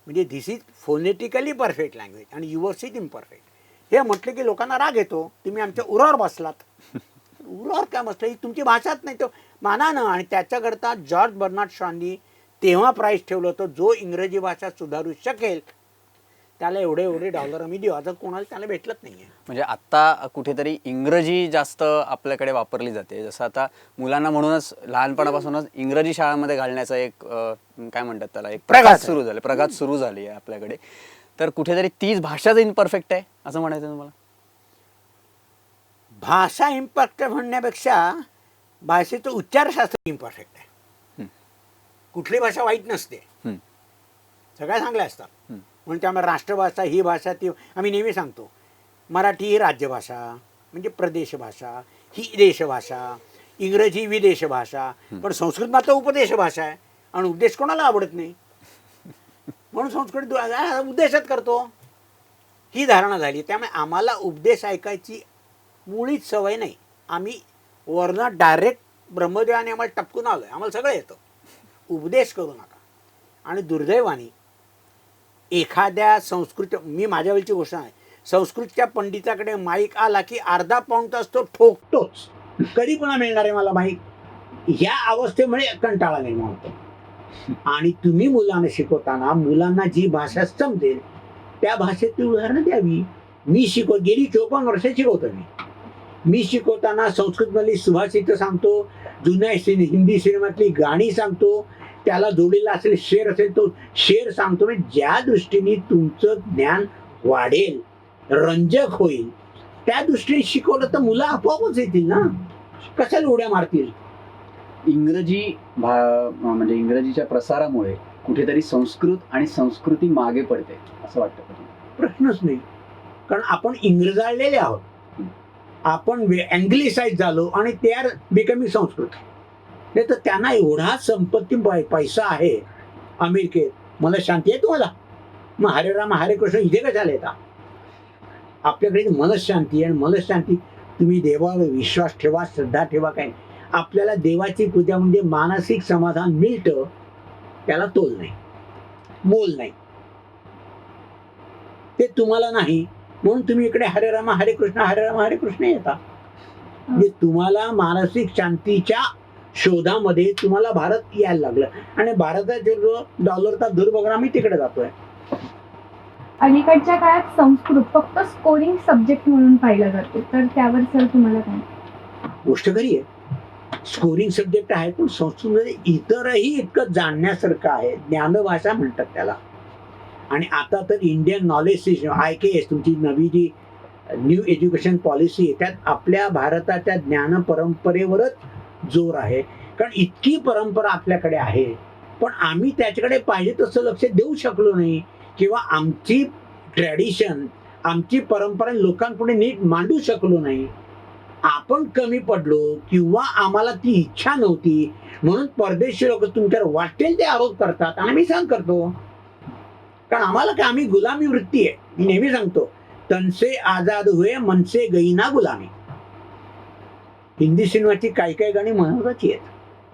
म्हणजे this is phonetically perfect language आणि युअर्स इज इम्परफेक्ट. हे म्हटलं की लोकांना राग येतो, तुम्ही आमच्या उरावर बसलात. उरावर काय बसलं, ही तुमची भाषाच नाही. तर माना ना. आणि त्याच्याकरता जॉर्ज बर्नार्ड शॉनी तेव्हा प्राईस ठेवलं होतं, जो इंग्रजी भाषा सुधारू शकेल त्याला एवढे एवढे डॉलर आम्ही देऊ. आता कोणाला त्याला भेटलंच नाहीये. म्हणजे आता कुठेतरी इंग्रजी जास्त आपल्याकडे वापरली जाते. जसं आता मुलांना म्हणूनच लहानपणापासूनच इंग्रजी शाळांमध्ये घालण्याचा एक काय म्हणतात त्याला, एक प्रघात प्रघात आहे. सुरू झाले, प्रघात सुरू झाली आहे आपल्याकडे. तर कुठेतरी तीच भाषाच इम्परफेक्ट आहे असं म्हणायचं तुम्हाला? भाषा इम्परफेक्ट म्हणण्यापेक्षा भाषेचं उच्चारशास्त्र इम्परफेक्ट आहे. हं. कुठली भाषा वाईट नसते, हं. सगळ्या चांगल्या असतात. हं. म्हणून त्यामुळे राष्ट्रभाषा ही भाषा ती आम्ही नेहमी सांगतो. मराठी ही राज्यभाषा म्हणजे प्रदेश भाषा, ही देशभाषा. इंग्रजी ही विदेश भाषा. पण संस्कृत मात्र उपदेश भाषा आहे आणि उपदेश कोणाला आवडत नाही. म्हणून संस्कृत उद्देशच करतो. ही धारणा झाली. त्यामुळे आम्हाला उपदेश ऐकायची मुळीच सवय नाही. आम्ही वरनं डायरेक्ट ब्रह्मदेवाने आम्हाला टपकून आलोय, आम्हाला सगळं येतं. उपदेश करू नका. आणि दुर्दैवाने एखाद्या संस्कृत, मी माझ्या वेळची गोष्ट आहे, संस्कृतच्या पंडिताकडे माईक आला की अर्धा पाऊण तास तो ठोकतोच. कधी पुन्हा मिळणार आहे मला माईक, ह्या अवस्थेमुळे कंटाळा निर्माण होतो. आणि तुम्ही मुलांना शिकवताना मुलांना जी भाषा समजेल त्या भाषेतली उदाहरणं द्यावी. मी गेली 54 वर्ष शिकवतो. मी शिकवताना संस्कृतमधली सुभाषितं सांगतो, जुन्या हिंदी सिनेमातली गाणी सांगतो, त्याला जोडलेला असेल शेर असेल तो शेर सांगतो. म्हणजे ज्या दृष्टीने तुमचं ज्ञान वाढेल, रंजक होईल, त्या दृष्टीने शिकवलं तर मुलं आपोआपच येतील ना. कशाला उड्या मारतील. म्हणजे इंग्रजीच्या प्रसारामुळे कुठेतरी संस्कृत आणि संस्कृती मागे पडते असं वाटतं का तुम्हाला? प्रश्नच नाही. कारण आपण इंग्रजाळलेले आहोत, आपण अँग्लिसाइज झालो आणि ते आर बिकमिंग संस्कृत. नाही तर त्यांना एवढा संपत्ती पैसा आहे अमेरिकेत. मला शांती आहे तुम्हाला? मग हरे राम हरे कृष्ण इथे कशाला येतात? आपल्याकडे मनशांती आहे. मनशांती तुम्ही देवावर विश्वास ठेवा, श्रद्धा ठेवा, काय आपल्याला देवाची पूजा म्हणजे मानसिक समाधान मिळतं, त्याला तोल नाही, मोल नाही. ते तुम्हाला नाही म्हणून तुम्ही इकडे हरे राम हरे राम हरे कृष्ण येता. म्हणजे तुम्हाला मानसिक शांतीच्या शोधामध्ये तुम्हाला भारत यायला लागलं आणि भारताचे जो डॉलरचा दुर्बघा आम्ही तिकडे जातोय. अलीकडच्या काळात संस्कृत फक्त स्कोरिंग सब्जेक्ट म्हणून पाहिला जातो, तर त्यावर सर तुम्हाला काय? गोष्ट खरी आहे, स्कोरिंग सब्जेक्ट आहे, पण संस्कृतमध्ये इतरही इतकं जाणण्यासारखं आहे. ज्ञानभाषा म्हणतात त्याला. आणि आता तर इंडियन नॉलेज सिस्टम IKS तुमची नवी जी न्यू एज्युकेशन पॉलिसी आहे त्यात आपल्या भारताच्या ज्ञान परंपरेवरच जोर आहे. कारण इतकी परंपरा आपल्याकडे आहे, पण आम्ही त्याच्याकडे पाहिजे तसं लक्ष देऊ शकलो नाही किंवा आमची ट्रॅडिशन, आमची परंपरा लोकांपुढे नीट मांडू शकलो नाही. आपण कमी पडलो किंवा आम्हाला ती इच्छा नव्हती म्हणून परदेशी लोक तुमच्यावर वाटेल ते आरोप करतात आणि मी सहन करतो. कारण आम्हाला काय, आम्ही गुलामी वृत्ती आहे. मी नेहमी सांगतो, तनसे आजाद हुए मनसे गई ना गुलामी. हिंदी सिनेमाची काही काही गाणी महत्वाची आहेत.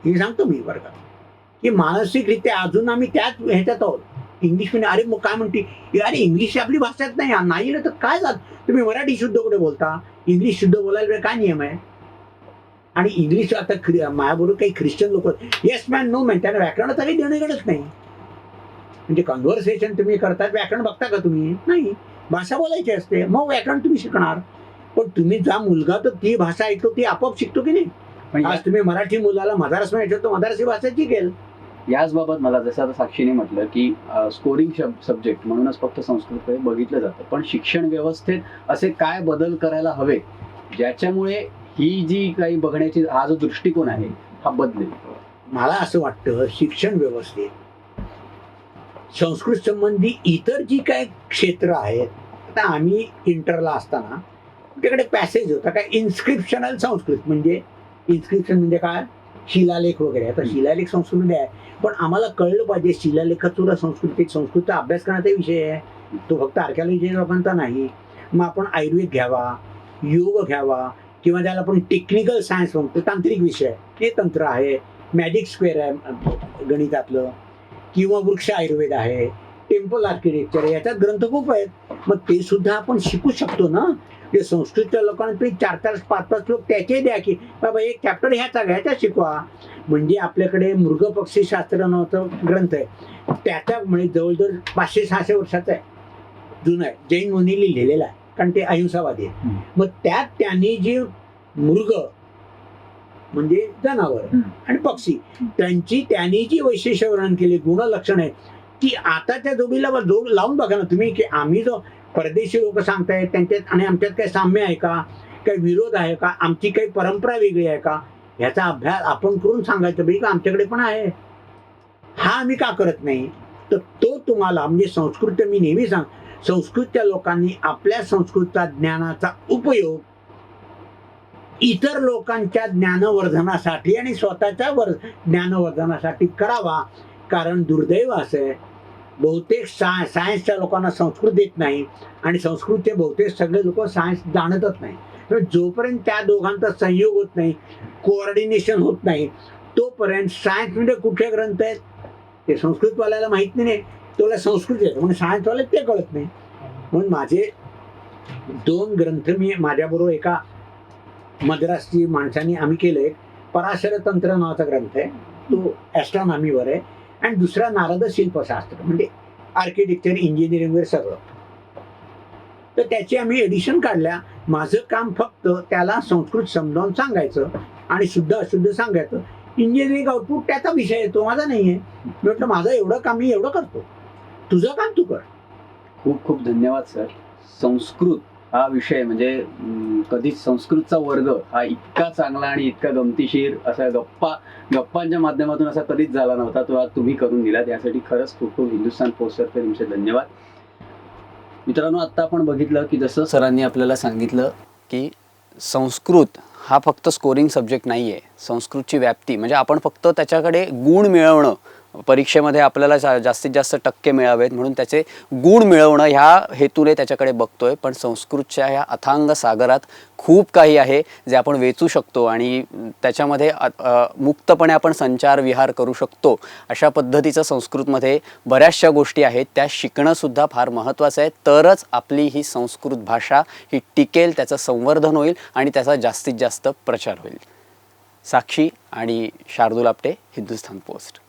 हे सांगतो मी वर्गात की मानसिकरित्या अजून आम्ही त्याच ह्याच्यात आहोत. इंग्लिश मध्ये अरे मग काय म्हणते, अरे इंग्लिश आपली भाषाच नाही तर काय झालं. तुम्ही मराठी शुद्ध कुठे बोलता, इंग्लिश शुद्ध बोलायला काय नियम आहे. आणि इंग्लिश आता माझ्याबरोबर काही ख्रिश्चन लोक येस मॅन नो मॅन, त्यांना व्याकरणाचा काही देणं गणच नाही. म्हणजे कन्व्हर्सेशन तुम्ही करतात, व्याकरण बघता का तुम्ही? नाही. भाषा बोलायची असते, मग व्याकरण तुम्ही शिकणार. पण तुम्ही जा मुलगा तर ती भाषा ऐकतो ती आपोआप शिकतो की नाही. आज तुम्ही मराठी मुलाला मद्रास मध्ये तो मद्रासी भाषा शिकेल. याच बाबत मला जसं आता साक्षीने म्हटलं की स्कोरिंग सब्जेक्ट म्हणूनच फक्त संस्कृतकडे बघितलं जातं, पण शिक्षण व्यवस्थेत असे काय बदल करायला हवे ज्याच्यामुळे ही जी काही बघण्याची हा जो दृष्टिकोन आहे हा बदलेल? मला असं वाटतं शिक्षण व्यवस्थेत संस्कृत संबंधी इतर जी काय क्षेत्र आहेत, आता आम्ही इंटरला असताना तिकडे पॅसेज होता काय इन्स्क्रिप्शनल संस्कृत. म्हणजे इन्स्क्रिप्शन म्हणजे काय, शिलालेख वगैरे. आता शिलालेख संस्कृतमध्ये आहे, पण आम्हाला कळलं पाहिजे शिलालेखात सुद्धा संस्कृतचा अभ्यास करण्याचा विषय आहे, तो फक्त आर्किओलॉजी लोकांचा नाही. मग आपण आयुर्वेद घ्यावा, योग घ्यावा, किंवा ज्याला आपण टेक्निकल सायन्स म्हणतो, तांत्रिक विषय, हे तंत्र आहे, मॅजिक स्क्वेअर आहे गणितातलं, किंवा वृक्ष आयुर्वेद आहे, टेम्पल आर्किटेक्चर आहे, याच्यात ग्रंथ खूप आहेत. मग ते सुद्धा आपण शिकू शकतो ना. ते संस्कृतच्या लोकांना तुम्ही 4-4, 5-5 लोक त्याचे द्या की बाबा एक चॅप्टर ह्याचा शिकवा. म्हणजे आपल्याकडे मृग पक्षी शास्त्र नावाचा ग्रंथ आहे, त्याच्या म्हणजे जवळजवळ 500-600 वर्षाचा आहे, जुना आहे, जैन मुनी लिहिलेला आहे, कारण ते अहिंसावादी आहे. मग त्यात त्यांनी जे मृग म्हणजे जनावर आणि पक्षी त्यांनी जी वैशिष्ट्य वर्णन केली, गुणलक्षण आहे, ती आताच्या जोडीला जोड लावून बघा ना तुम्ही, की आम्ही जो परदेशी लोक सांगतायत त्यांच्यात आणि आमच्यात काही साम्य आहे का, काही विरोध आहे का, आमची काही परंपरा वेगळी आहे का, ह्याचा अभ्यास आपण करून सांगायचं बाई का आमच्याकडे पण आहे. हा आम्ही का करत नाही. तर तो तुम्हाला म्हणजे संस्कृत, मी नेहमी संस्कृतच्या लोकांनी आपल्या संस्कृतचा ज्ञानाचा उपयोग इतर लोकांच्या ज्ञानवर्धनासाठी आणि स्वतःच्या ज्ञानवर्धनासाठी करावा. कारण दुर्दैव असं आहे, बहुतेक सायन्सच्या लोकांना संस्कृत येत नाही आणि संस्कृतचे बहुतेक सगळे लोक सायन्स जाणतच नाही. जोपर्यंत त्या दोघांचा संयोग होत नाही, कोऑर्डिनेशन होत नाही, तोपर्यंत सायन्समध्ये कुठले ग्रंथ आहेत ते संस्कृतवाल्याला माहीत नाही, तुला संस्कृत येतं म्हणजे सायन्सवाले ते कळत नाही. म्हणून माझे 2 ग्रंथ मी माझ्याबरोबर एका मद्रासची माणसाने आम्ही केले. पराशर तंत्र नावाचा ग्रंथ आहे, तो ॲस्ट्रॉनॉमीवर आहे, आणि दुसरा नारद शिल्पशास्त्र म्हणजे आर्किटेक्चर, इंजिनिअरिंग वगैरे सगळं. तर त्याची आम्ही एडिशन काढल्या. माझं काम फक्त त्याला संस्कृत समजावून सांगायचं आणि शुद्ध अशुद्ध सांगायचं. इंजिनिअरिंग आउटपुट त्याचा विषय येतो, माझा नाही आहे. म्हटलं माझं एवढं काम मी एवढं करतो, तुझं काम तू कर. खूप खूप धन्यवाद सर. संस्कृत हा विषय म्हणजे कधीच संस्कृतचा वर्ग हा इतका चांगला आणि इतका गमतीशीर असा गप्पांच्या माध्यमातून असा कधीच झाला नव्हता, तो आज तुम्ही करून दिला. त्यासाठी खरंच खूप खूप हिंदुस्थान पोस्टतर्फे तुमचे धन्यवाद. मित्रांनो, आत्ता आपण बघितलं की जसं सरांनी आपल्याला सांगितलं की संस्कृत हा फक्त स्कोरिंग सब्जेक्ट नाही आहे. संस्कृतची व्याप्ती म्हणजे आपण फक्त त्याच्याकडे गुण मिळवणं, परीक्षेमध्ये आपल्याला जास्तीत जास्त टक्के मिळावेत म्हणून त्याचे गुण मिळवणं ह्या हेतूने त्याच्याकडे बघतोय. पण संस्कृतच्या ह्या अथांग सागरात खूप काही आहे जे आपण वेचू शकतो आणि त्याच्यामध्ये मुक्तपणे आपण संचार विहार करू शकतो. अशा पद्धतीचं संस्कृतमध्ये बऱ्याचशा गोष्टी आहेत, त्या शिकणंसुद्धा फार महत्त्वाचं आहे. तरच आपली ही संस्कृत भाषा ही टिकेल, त्याचं संवर्धन होईल आणि त्याचा जास्तीत जास्त प्रचार होईल. साक्षी आणि शार्दूल आपटे, हिंदुस्थान पोस्ट.